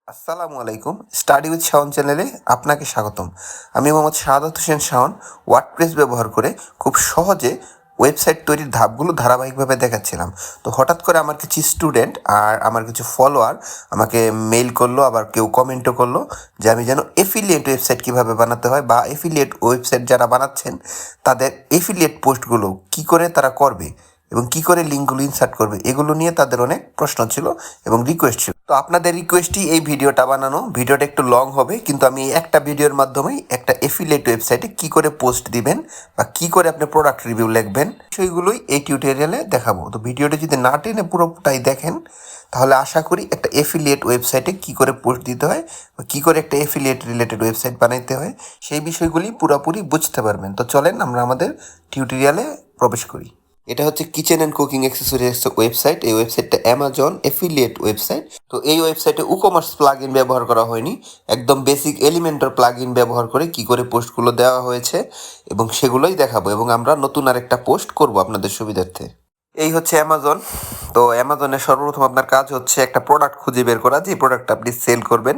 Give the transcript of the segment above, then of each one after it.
আসসালামু আলাইকুম। Study with Shaon চ্যানেলে আপনাকে স্বাগতম। আমি মোহাম্মদ শাহাদাত হোসেন শাওন ওয়ার্ডপ্রেস ব্যবহার করে খুব সহজে ওয়েবসাইট তৈরির ধাপগুলো ধারাবাহিকভাবে দেখাচ্ছিলাম। তো হঠাৎ করে আমার কিছু স্টুডেন্ট আর আমার কিছু ফলোয়ার আমাকে মেইল করলো, আবার কেউ কমেন্টও করলো যে আমি যেন এফিলিয়েট ওয়েবসাইট কীভাবে বানাতে হয় বা এফিলিয়েট ওয়েবসাইট যারা বানাচ্ছেন তাদের এফিলিয়েট পোস্টগুলো কী করে তারা করবে এবং কী করে লিঙ্কগুলো ইনসার্ট করবে, এগুলো নিয়ে তাদের অনেক প্রশ্ন ছিল এবং রিকোয়েস্ট ছিল। তো আপনাদের রিকোয়েস্টই এই ভিডিওটা বানানো। ভিডিওটা একটু লং হবে, কিন্তু আমি একটা ভিডিওর মাধ্যমেই একটা এফিলিয়েট ওয়েবসাইটে কী করে পোস্ট দিবেন বা কী করে আপনি প্রোডাক্ট রিভিউ লিখবেন সেইগুলোই এই টিউটোরিয়ালে দেখাবো। তো ভিডিওটা যদি না টেনে পুরোটাই দেখেন তাহলে আশা করি একটা এফিলিয়েট ওয়েবসাইটে কী করে পোস্ট দিতে হয় বা কী করে একটা এফিলিয়েট রিলেটেড ওয়েবসাইট বানাইতে হয় সেই বিষয়গুলি পুরোপুরি বুঝতে পারবেন। তো চলেন আমরা আমাদের টিউটোরিয়ালে প্রবেশ করি। এটা হচ্ছে kitchen and cooking accessories website. এই ওয়েবসাইটটা অ্যামাজন এফিলিয়েট ওয়েবসাইট। তো এই ওয়েবসাইটে উকমার্স প্লাগ ইন ব্যবহার করা হয়নি, একদম বেসিক এলিমেন্টর প্লাগ ইন ব্যবহার করে কি করে পোস্টগুলো দেওয়া হয়েছে এবং সেগুলোই দেখাবো, এবং আমরা নতুন আরেকটা পোস্ট করব আপনাদের সুবিধার্থে। এই হচ্ছে অ্যামাজন। তো অ্যামাজনের সর্বপ্রথম আপনার কাজ হচ্ছে একটা প্রোডাক্ট খুঁজে বের করা, যে প্রোডাক্টটা আপনি সেল করবেন।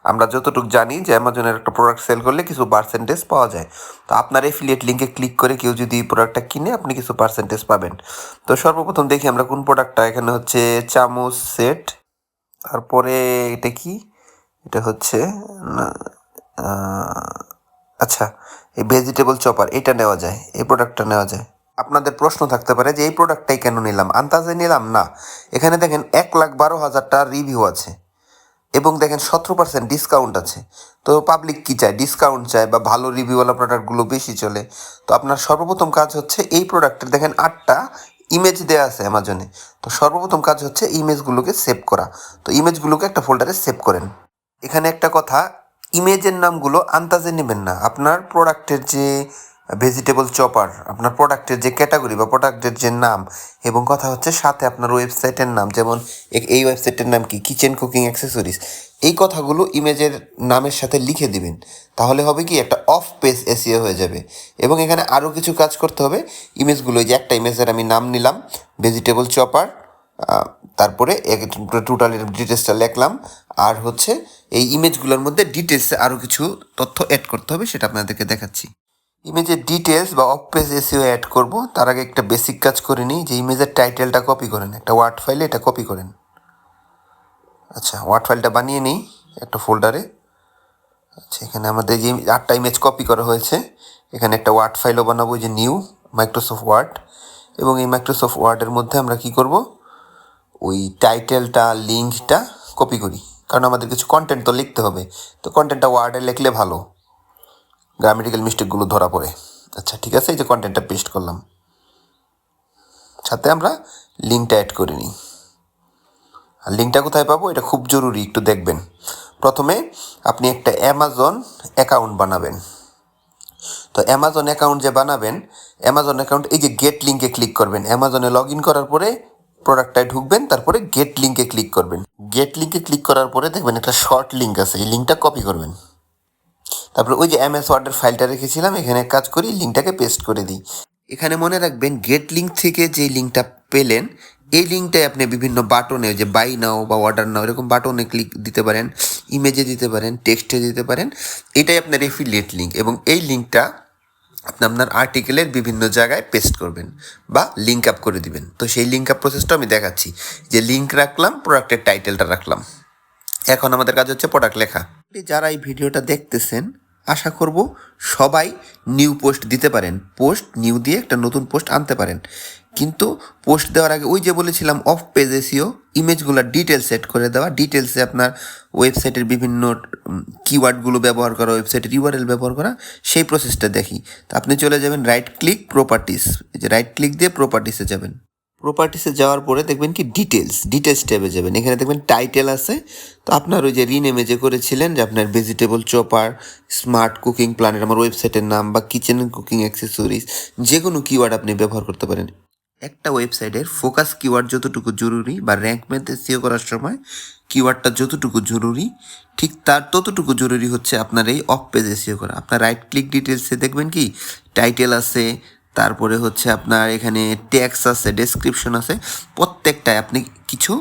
আমরা যতটুকু জানি যে অ্যামাজনের একটা প্রোডাক্ট সেল করলে কিছু পার্সেন্টেজ পাওয়া যায়। তো আপনার এফিলিয়েট লিঙ্কে ক্লিক করে কেউ যদি এই প্রোডাক্টটা কিনে আপনি কিছু পার্সেন্টেজ পাবেন। তো সর্বপ্রথম দেখি আমরা কোন প্রোডাক্টটা। এখানে হচ্ছে চামচ সেট, তারপরে এটা কি, এটা হচ্ছে আচ্ছা, এই ভেজিটেবল চপার, এটা নেওয়া যায়, এই প্রোডাক্টটা নেওয়া যায়। আপনাদের প্রশ্ন থাকতে পারে যে এই প্রোডাক্টটাই কেন নিলাম, আন্দাজে নিলাম না। এখানে দেখেন 1,12,000টা রিভিউ আছে এবং দেখেন 17% ডিসকাউন্ট আছে। তো পাবলিক কী চায়? ডিসকাউন্ট চায় বা ভালো রিভিউওয়ালা প্রোডাক্টগুলো বেশি চলে। তো আপনার সর্বপ্রথম কাজ হচ্ছে এই প্রোডাক্টের দেখেন 8টা ইমেজ দেওয়া আছে অ্যামাজনে। তো সর্বপ্রথম কাজ হচ্ছে ইমেজগুলোকে সেভ করা। তো ইমেজগুলোকে একটা ফোল্ডারে সেভ করেন। এখানে একটা কথা, ইমেজের নামগুলো আন্দাজে নেবেন না। আপনার প্রোডাক্টের যে ভেজিটেবল চপার, আপনার প্রোডাক্টের যে ক্যাটাগরি বা প্রোডাক্টের যে নাম, এবং কথা হচ্ছে সাথে আপনার ওয়েবসাইটের নাম, যেমন এই ওয়েবসাইটের নাম কি, কিচেন কুকিং অ্যাক্সেসরিজ, এই কথাগুলো ইমেজের নামের সাথে লিখে দিবেন। তাহলে হবে কি, একটা অফ পেজ এসইও হয়ে যাবে। এবং এখানে আরও কিছু কাজ করতে হবে। ইমেজগুলো, যে একটা ইমেজের আমি নাম নিলাম ভেজিটেবল চপার, তারপরে টোটালের ডিটেলসটা লিখলাম, আর হচ্ছে এই ইমেজগুলোর মধ্যে ডিটেলসে আরও কিছু তথ্য অ্যাড করতে হবে, সেটা আপনাদেরকে দেখাচ্ছি। ইমেজের ডিটেলস বা অফ পেজ এসইও অ্যাড করব, তার আগে একটা বেসিক কাজ করে নিই, যে ইমেজের টাইটেলটা কপি করেন, একটা ওয়ার্ড ফাইলে এটা কপি করেন। আচ্ছা, ওয়ার্ড ফাইলটা বানিয়ে নিই একটা ফোল্ডারে। আচ্ছা, এখানে আমাদের যে 8টা ইমেজ কপি করা হয়েছে, এখানে একটা ওয়ার্ড ফাইলও বানাবো, যে নিউ মাইক্রোসফট ওয়ার্ড। এবং এই মাইক্রোসফট ওয়ার্ডের মধ্যে আমরা কি করব, ওই টাইটেলটা, লিঙ্কটা কপি করি, কারণ আমাদের কিছু কন্টেন্ট তো লিখতে হবে। তো কন্টেন্টটা ওয়ার্ডে লিখলে ভালো, গ্রামেটিক্যাল মিস্টেকগুলো ধরা পড়ে। আচ্ছা ঠিক আছে, এই যে কন্টেন্টটা পেস্ট করলাম, সাথে আমরা লিঙ্কটা অ্যাড করে নিই। আর লিঙ্কটা কোথায় পাবো, এটা খুব জরুরি, একটু দেখবেন। প্রথমে আপনি একটা অ্যামাজন অ্যাকাউন্ট বানাবেন। তো অ্যামাজন অ্যাকাউন্ট যে বানাবেন, অ্যামাজন অ্যাকাউন্ট, এই যে গেট লিঙ্কে ক্লিক করবেন। অ্যামাজনে লগ ইন করার পরে প্রোডাক্টটায় ঢুকবেন, তারপরে গেট লিঙ্কে ক্লিক করবেন। গেট লিঙ্কে ক্লিক করার পরে দেখবেন একটা শর্ট লিঙ্ক আছে, এই লিঙ্কটা কপি করবেন। তারপরে ওই যে এমএস ওয়ার্ডের ফাইলটা রেখেছিলাম, এখানে কাজ করি, লিঙ্কটাকে পেস্ট করে দিই। এখানে মনে রাখবেন, গেট লিঙ্ক থেকে যে লিঙ্কটা পেলেন, এই লিঙ্কটাই আপনি বিভিন্ন বাটনে, যে বাই নাও বা অর্ডার নাও, এরকম বাটনে ক্লিক দিতে পারেন, ইমেজে দিতে পারেন, টেক্সটে দিতে পারেন। এটাই আপনার এফিলিয়েট লিঙ্ক, এবং এই লিঙ্কটা আপনি আপনার আর্টিকেলের বিভিন্ন জায়গায় পেস্ট করবেন বা লিঙ্ক আপ করে দিবেন। তো সেই লিঙ্ক আপ প্রসেসটা আমি দেখাচ্ছি, যে লিঙ্ক রাখলাম, প্রোডাক্টের টাইটেলটা রাখলাম। এখন আমাদের কাজ হচ্ছে প্রোডাক্ট লেখা। যারা এই ভিডিওটা দেখতেছেন, আশা করব সবাই নিউ পোস্ট দিতে পারেন, পোস্ট নিউ দিয়ে একটা নতুন পোস্ট আনতে পারেন। কিন্তু পোস্ট দেওয়ার আগে ওই যে বলেছিলাম অফ পেজ এসইও, ইমেজগুলোর ডিটেলস সেট করে দেওয়া, ডিটেলসে আপনার ওয়েবসাইটের বিভিন্ন কিওয়ার্ডগুলো ব্যবহার করা, ওয়েবসাইটের ইউআরএল ব্যবহার করা, সেই প্রসেসটা দেখি। তো আপনি চলে যাবেন রাইট ক্লিক প্রপার্টিস, এই যে রাইট ক্লিক দিয়ে প্রপার্টিসে যাবেন। প্রপার্টিসে যাওয়ার পরে দেখবেন কি ডিটেলস ট্যাবে যাবেন, এখানে দেখবেন টাইটেল আছে। তো আপনার ওই যে রিনেমে যে করেছিলেন, যে আপনার vegetable chopper, smart cooking planet আমার ওয়েবসাইটের নাম, বা কিচেন কুকিং অ্যাক্সেসরিজ, যে কোনো কিওয়ার্ড আপনি ব্যবহার করতে পারেন। একটা ওয়েবসাইটের ফোকাস কিওয়ার্ড যতটুকু জরুরি, বা র্যাঙ্ক ম্যাথে সিও করার সময় কিওয়ার্ডটা যতটুকু জরুরি, ঠিক তার ততটুকু জরুরি হচ্ছে আপনার এই অফ পেজে সিও করা। আপনার রাইট ক্লিক ডিটেলসে দেখবেন কি টাইটেল আছে, তারপরে হচ্ছে আপনার এখানে ট্যাক্স আছে, ডেসক্রিপশন আছে, প্রত্যেকটায় আপনি কিছু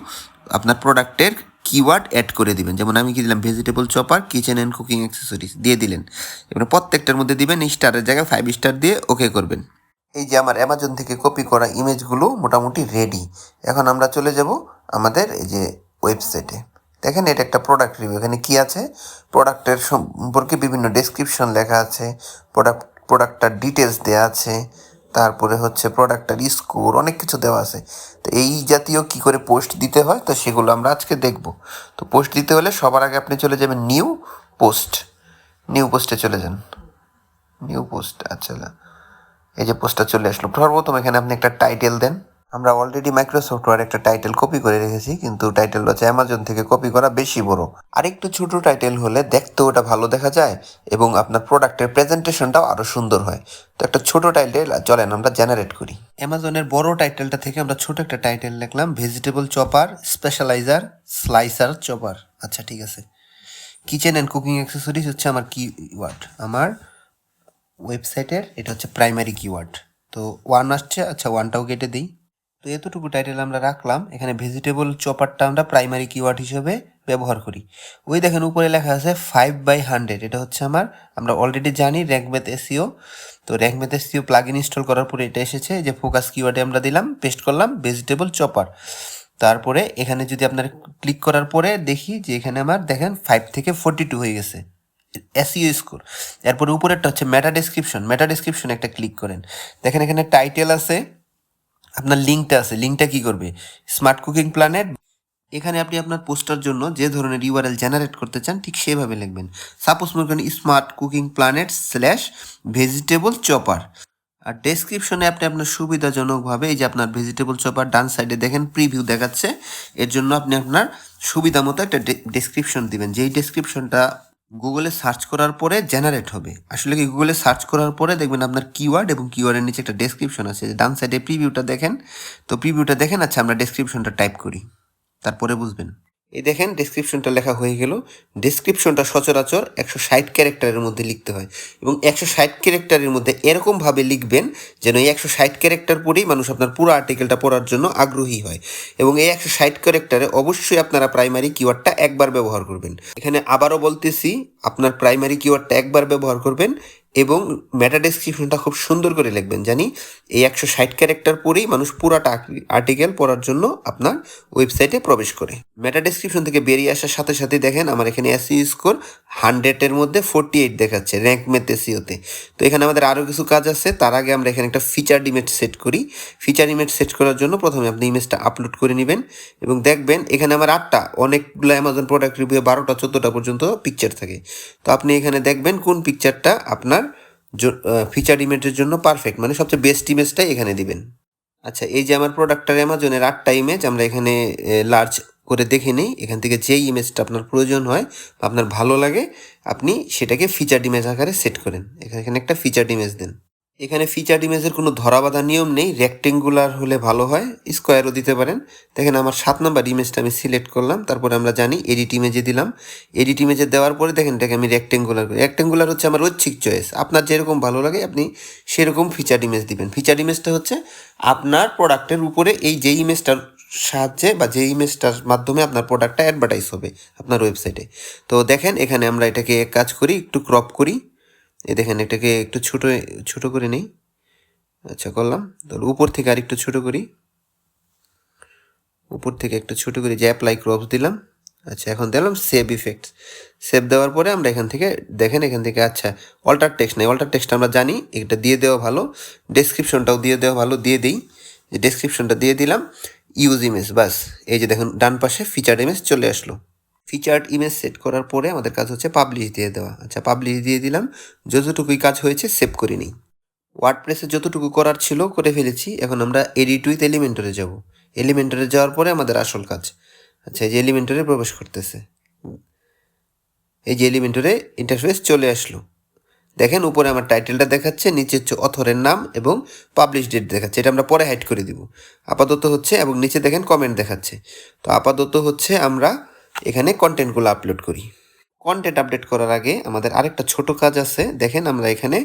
আপনার প্রোডাক্টের কিওয়ার্ড অ্যাড করে দিবেন। যেমন আমি কি দিলাম, vegetable chopper kitchen and cooking accessories দিয়ে দিলেন। এবার প্রত্যেকটার মধ্যে দিবেন স্টারের জায়গায় 5 স্টার দিয়ে ওকে করবেন। এই যে আমার অ্যামাজন থেকে কপি করা ইমেজগুলো মোটামুটি রেডি। এখন আমরা চলে যাব আমাদের এই যে ওয়েবসাইটে। দেখেন এটা একটা প্রোডাক্ট রিভিউ। এখানে কি আছে, প্রোডাক্টের সম্পর্কে বিভিন্ন ডেসক্রিপশন লেখা আছে, প্রোডাক্টটার ডিটেলস দেওয়া আছে, তারপরে হচ্ছে প্রোডাক্টটার স্কোর, অনেক কিছু দেওয়া আছে। তো এই জাতীয় কি করে পোস্ট দিতে হয় তো সেগুলো আমরা আজকে দেখব। তো পোস্ট দিতে হলে সবার আগে আপনি চলে যাবেন নিউ পোস্ট। নিউ পোস্টে চলে যান। নিউ পোস্ট, আচ্ছা এই যে পোস্টটা চলে আসলো। সর্বপ্রথম এখানে আপনি একটা টাইটেল দেন। আমরা অলরেডি মাইক্রোসফট ওয়ার্ড একটা টাইটেল কপি করে রেখেছি, কিন্তু টাইটেল হচ্ছে অ্যামাজন থেকে কপি করা, বেশি বড়। আরেকটু ছোট টাইটেল হলে দেখতেও ওটা ভালো দেখা যায় এবং আপনার প্রোডাক্টের প্রেজেন্টেশনটাও আরও সুন্দর হয়। তো একটা ছোট টাইটেল চলেন আমরা জেনারেট করি। অ্যামাজনের বড় টাইটেলটা থেকে আমরা ছোট একটা টাইটেল লিখলাম, vegetable chopper specializer slicer chopper. আচ্ছা ঠিক আছে। কিচেন অ্যান্ড কুকিং অ্যাক্সেসরিজ হচ্ছে আমার কিওয়ার্ড, আমার ওয়েবসাইটের এটা হচ্ছে প্রাইমারি কিওয়ার্ড। তো 1 আসছে, আচ্ছা 1টাও কেটে দিই। তো এতটুকু টাইটেল আমরা রাখলাম। এখানে ভেজিটেবল চপারটা আমরা প্রাইমারি কিওয়ার্ড হিসেবে ব্যবহার করি। ওই দেখেন উপরে লেখা আছে 5/100, এটা হচ্ছে আমরা অলরেডি জানি র্যাঙ্ক ম্যাথ এসইও। তো rank math SEO plug install করার পরে এটা এসেছে, যে ফোকাস কিওয়ার্ডে আমরা দিলাম, পেস্ট করলাম ভেজিটেবল চপার। তারপরে এখানে যদি আপনার ক্লিক করার পরে দেখি যে এখানে আমার দেখেন 5 থেকে 42 হয়ে গেছে এসইও স্কোর। এরপরে উপরেরটা হচ্ছে মেটা ডেসক্রিপশন। মেটা ডেসক্রিপশন একটা ক্লিক করেন। দেখেন এখানে টাইটেল আছে, আপনার লিঙ্কটা আছে। লিঙ্কটা কি করবে, স্মার্ট কুকিং প্ল্যানেট। এখানে আপনি আপনার পোস্টার জন্য যে ধরনের ইউআরএল জেনারেট করতে চান ঠিক সেভাবে লিখবেন। সাপোজ মনে করেন smart cooking planet slash vegetable chopper. আর ডেসক্রিপশনে আপনি আপনার সুবিধাজনকভাবে এই যে আপনার ভেজিটেবল চপার ডান সাইডে দেখেন প্রিভিউ দেখাচ্ছে, এর জন্য আপনি আপনার সুবিধা মতো একটা ডেসক্রিপশন দিবেন, যেই ডেসক্রিপশনটা গুগলে সার্চ করার পরে জেনারেট হবে। আসলে কি, গুগলে সার্চ করার পরে দেখবেন আপনার কিওয়ার্ড এবং কিওয়ার্ডের নিচে একটা ডেসক্রিপশন আছে, ডান সাইডে প্রিভিউটা দেখেন। তো প্রিভিউটা দেখেন। আচ্ছা আমরা ডেসক্রিপশনটা টাইপ করি, তারপরে বুঝবেন। এই দেখেন ডেসক্রিপশনটা লেখা হয়ে গেল। ডেসক্রিপশনটা সচরাচর 160 ক্যারেক্টারের মধ্যে লিখতে হয় এবং 160 ক্যারেক্টারের মধ্যে এরকমভাবে লিখবেন যেন এই 160 ক্যারেক্টার পড়েই মানুষ আপনার পুরো আর্টিকেলটা পড়ার জন্য আগ্রহী হয়। এবং এই 160 ক্যারেক্টারে অবশ্যই আপনারা প্রাইমারি কিওয়ার্ডটা একবার ব্যবহার করবেন। এখানে আবারও বলতেছি, আপনার প্রাইমারি কিওয়ার্ডটা একবার ব্যবহার করবেন এবং মেটা ডেসক্রিপশনটা খুব সুন্দর করে লিখবেন, জানি এই 160 ক্যারেক্টার পড়েই মানুষ পুরাটা আর্টিকেল পড়ার জন্য আপনার ওয়েবসাইটে প্রবেশ করে। মেটা ডেসক্রিপশন থেকে বেরিয়ে আসার সাথে সাথে দেখেন আমার এখানে এসইও স্কোর 100-এর মধ্যে 48 দেখাচ্ছে র্যাঙ্ক ম্যাথ এসইওতে। তো এখানে আমাদের আরও কিছু কাজ আছে, তার আগে আমরা এখানে একটা ফিচার ইমেজ সেট করি। ফিচার ইমেজ সেট করার জন্য প্রথমে আপনি ইমেজটা আপলোড করে নেবেন এবং দেখবেন এখানে আমার 8টা, অনেকগুলো অ্যামাজন প্রোডাক্ট রিভিউ 12টা 14টা পর্যন্ত পিকচার থাকে। তো আপনি এখানে দেখবেন কোন পিকচারটা আপনার ফিচার ইমেজের জন্য পারফেক্ট, মানে সবচেয়ে বেস্ট ইমেজটাই এখানে দিবেন। আচ্ছা এই যে আমার প্রোডাক্টটার অ্যামাজনের 8টা ইমেজ আমরা এখানে লার্জ করে দেখে নিই। এখান থেকে যেই ইমেজটা আপনার প্রয়োজন হয় বা আপনার ভালো লাগে আপনি সেটাকে ফিচার্ড ইমেজ আকারে সেট করেন। এখানে একটা ফিচার্ড ইমেজ দেন। এখানে ফিচার্ড ইমেজের কোনো ধরাবাঁধা নিয়ম নেই, রেক্টেঙ্গুলার হলে ভালো হয়, স্কোয়ারও দিতে পারেন। দেখেন আমার 7 নম্বর ইমেজটা আমি সিলেক্ট করলাম, তারপরে আমরা জানি এডিট ইমেজে দিলাম। এডিট ইমেজে দেওয়ার পরে দেখেন এটাকে আমি রেক্টেঙ্গুলার করি। রেক্টেঙ্গুলার হচ্ছে আমার ঐচ্ছিক চয়েস, আপনার যেরকম ভালো লাগে আপনি সেরকম ফিচার্ড ইমেজ দিবেন। ফিচার্ড ইমেজটা হচ্ছে আপনার প্রোডাক্টের উপরে এই যে ইমেজটার সাহায্যে বা যে ইমেজটার মাধ্যমে আপনার প্রোডাক্টটা অ্যাডভার্টাইজ হবে আপনার ওয়েবসাইটে। তো দেখেন এখানে আমরা এটাকে কাজ করি, একটু ক্রপ করি। এই দেখেন এটাকে একটু ছোট করে নেই। আচ্ছা করলাম। তাহলে উপর থেকে আর একটু ছোট করি, উপর থেকে একটু ছোট করি, যে অ্যাপ্লাই ক্রপস দিলাম। আচ্ছা এখন দিলাম সেভ ইফেক্টস। সেভ দেওয়ার পরে আমরা এখান থেকে দেখেন এখান থেকে আচ্ছা অল্টার টেক্সট নেই, অল্টার টেক্সট আমরা জানি এটা দিয়ে দেওয়া ভালো, ডেসক্রিপশনটাও দিয়ে দেওয়া ভালো, দিয়ে দিই। যে ডেসক্রিপশনটা দিয়ে দিলাম, ইউজ ইমেজ, বাস এই যে দেখুন ডান পাশে ফিচার্ড ইমেজ চলে আসলো। ফিচার্ড ইমেজ সেট করার পরে আমাদের কাজ হচ্ছে পাবলিশ দিয়ে দেওয়া। আচ্ছা পাবলিশ দিয়ে দিলাম, যতটুকুই কাজ হয়েছে সেভ করে নিই। ওয়ার্ডপ্রেসে যতটুকু করার ছিল করে ফেলেছি। এখন আমরা এডিট উইথ এলিমেন্টরে যাব। এলিমেন্টরে যাওয়ার পরে আমাদের আসল কাজ। আচ্ছা এই যে এলিমেন্টরে প্রবেশ করতেছে, এই যে এলিমেন্টরে ইন্টারফেস চলে আসলো। দেখেন উপরে আমার টাইটেলটা দেখাচ্ছে, নিচে হচ্ছে অথরের নাম এবং পাবলিশ ডেট দেখাচ্ছে, এটা আমরা পরে হাইড করে দিব। আপাতত হচ্ছে এবং নিচে দেখেন কমেন্ট দেখাচ্ছে। তো আপাতত হচ্ছে আমরা এখানে কন্টেন্টগুলো আপলোড করি। কন্টেন্ট আপডেট করার আগে আমাদের আরেকটা ছোট কাজ আছে। দেখেন আমরা এখানে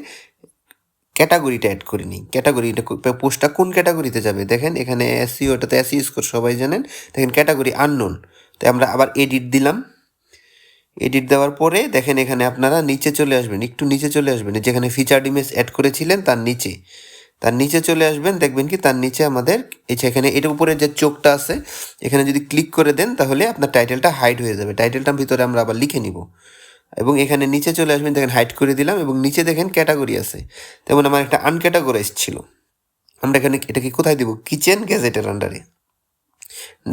ক্যাটাগরিটা অ্যাড করে নিই। ক্যাটাগরিটা পোস্টটা কোন ক্যাটাগরিতে যাবে দেখেন এখানে এসইও, এটাতে এসইও স্কোর সবাই জানেন। দেখেন ক্যাটাগরি আননোন, তো আমরা আবার এডিট দিলাম। এডিট দেওয়ার পরে দেখেন এখানে আপনারা নিচে চলে আসবেন, একটু নিচে চলে আসবেন, যেখানে ফিচার্ড ইমেজ অ্যাড করেছিলেন তার নিচে চলে আসবেন। দেখবেন কি তার নিচে আমাদের এখানে এটার উপরে যে চোখটা আছে এখানে যদি ক্লিক করে দেন তাহলে আপনার টাইটেলটা হাইড হয়ে যাবে। টাইটেলটার ভিতরে আমরা আবার লিখে নিব এবং এখানে নিচে চলে আসবেন, দেখেন হাইড করে দিলাম এবং নিচে দেখেন ক্যাটাগরি আছে। তেমন আমার একটা আনক্যাটাগরাইজড ছিল, আমরা এখানে এটাকে কোথায় দিব? কিচেন গ্যাজেটের আন্ডারে।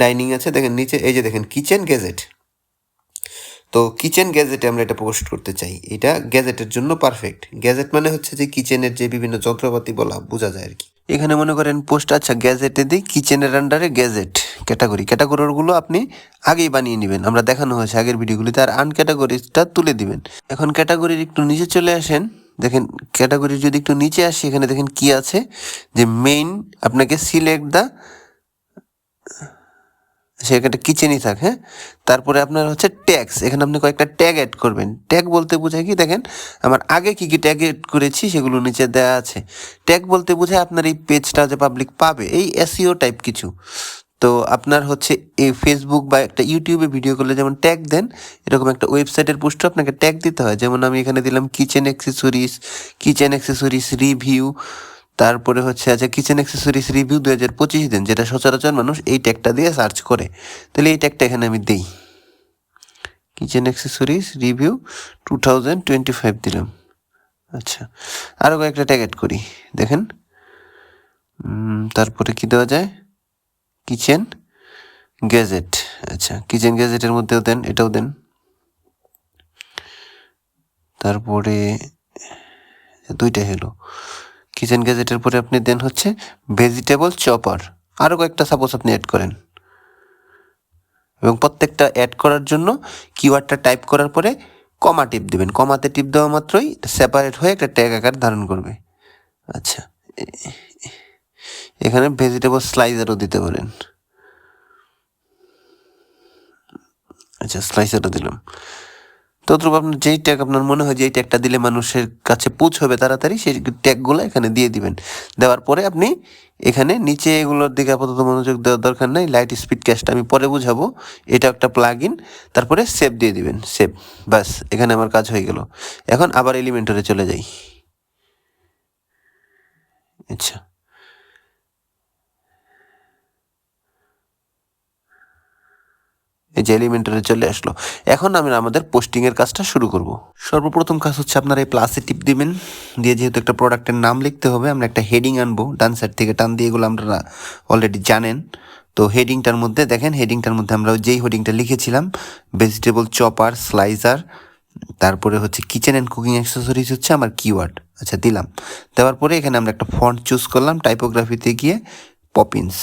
ডাইনিং আছে, দেখেন নিচে এই যে দেখেন কিচেন গ্যাজেট। তো কিচেন গ্যাজেটে আমরা এটা পোস্ট করতে চাই, এটা গ্যাজেটের জন্য পারফেক্ট। গ্যাজেট মানে হচ্ছে যে কিচেনের যে বিভিন্ন যন্ত্রপাতি বলা বোঝা যায় আর কি। এখানে মনে করেন পোস্ট, আচ্ছা গ্যাজেটে দিই কিচেনের আন্ডারে গ্যাজেট ক্যাটাগরিগুলো আপনি আগেই বানিয়ে নেবেন, আমরা দেখানো হয়েছে আগের ভিডিওগুলিতে। আর আনক্যাটাগরিজটা তুলে দিবেন। এখন ক্যাটাগরির একটু নিচে চলে আসেন, দেখেন ক্যাটাগরির যদি একটু নিচে আসি এখানে দেখেন কি আছে যে মেইন, আপনাকে সিলেক্ট দ্য, সেখানে কিচেনই থাক। হ্যাঁ, তারপরে আপনার হচ্ছে ট্যাক্স, এখানে আপনি কয়েকটা ট্যাগ অ্যাড করবেন। ট্যাগ বলতে বোঝায় কি, দেখেন আমার আগে কি কি ট্যাগ অ্যাড করেছি সেগুলো নিচে দেওয়া আছে। ট্যাগ বলতে বোঝায় আপনার এই পেজটা যে পাবলিক পাবে, এই এসইও টাইপ কিছু। তো আপনার হচ্ছে এই ফেসবুক বা একটা ইউটিউবে ভিডিও করলে যেমন ট্যাগ দেন, এরকম একটা ওয়েবসাইটের পোস্টে আপনাকে ট্যাগ দিতে হয়। যেমন আমি এখানে দিলাম কিচেন অ্যাক্সেসরিজ রিভিউ, তারপরে হচ্ছে আচ্ছা কিচেন অ্যাক্সেসরিজ রিভিউ 2025 দিন, যেটা সচরাচর মানুষ এই ট্যাগটা দিয়ে সার্চ করে। তাহলে এই ট্যাগটা এখানে আমি দিই, কিচেন অ্যাক্সেসরিজ রিভিউ 2025 দিলাম। আচ্ছা, আরও কয়েকটা ট্যাগ অ্যাড করি, দেখেন। তারপরে কি দেওয়া যায়? Kitchen gadget. আচ্ছা, কিচেন গ্যাজেটের মধ্যেও দেন, এটাও দেন। তারপরে দুইটাই হলো। কিচেন গ্যাজেটের পরে আপনি দেন হচ্ছে ভেজিটেবল চপার, আরও কয়েকটা সাপোজ আপনি অ্যাড করেন। এবং প্রত্যেকটা অ্যাড করার জন্য কিওয়ার্ডটা টাইপ করার পরে কমা টিপ দেবেন। কমাতে টিপ দেওয়া মাত্রই সেপারেট হয়ে একটা ট্যাগ আকার ধারণ করবে। আচ্ছা, এখানে ভেজিটেবল স্লাইসারও দিতে পারেন। আচ্ছা, স্লাইসারও দিলাম। তদ্রুপ আপনার যেই ট্যাগ আপনার মনে হয় যে এই ট্যাগটা দিলে মানুষের কাছে পৌঁছবে তাড়াতাড়ি, সেই ট্যাগগুলো এখানে দিয়ে দিবেন। দেওয়ার পরে আপনি এখানে নিচে এগুলোর দিকে আপাতত মনোযোগ দেওয়ার দরকার নাই, লাইট স্পিড ক্যাশটা আমি পরে বুঝাবো, এটা একটা প্লাগ ইন। তারপরে সেভ দিয়ে দিবেন, সেভ। বাস, এখানে আমার কাজ হয়ে গেল। এখন আবার এলিমেন্টরে চলে যাই। আচ্ছা, এই যে এলিমেন্টারে চলে আসলো। এখন আমরা আমাদের পোস্টিংয়ের কাজটা শুরু করব। সর্বপ্রথম কাজ হচ্ছে আপনারা এই প্লাসে টিপ দিবেন, দিয়ে যেহেতু একটা প্রোডাক্টের নাম লিখতে হবে আমরা একটা হেডিং আনবো। ডান সাইড থেকে টান দিয়ে, এগুলো আপনারা অলরেডি জানেন। তো হেডিংটার মধ্যে দেখেন, হেডিংটার মধ্যে আমরা যেই হেডিংটা লিখেছিলাম ভেজিটেবল চপার স্লাইসার, তারপরে হচ্ছে কিচেন অ্যান্ড কুকিং অ্যাক্সেসরিজ হচ্ছে আমার কিওয়ার্ড। আচ্ছা, দিলাম। দেওয়ার পরে এখানে আমরা একটা ফন্ট চুজ করলাম, টাইপোগ্রাফিতে গিয়ে পপিন্স।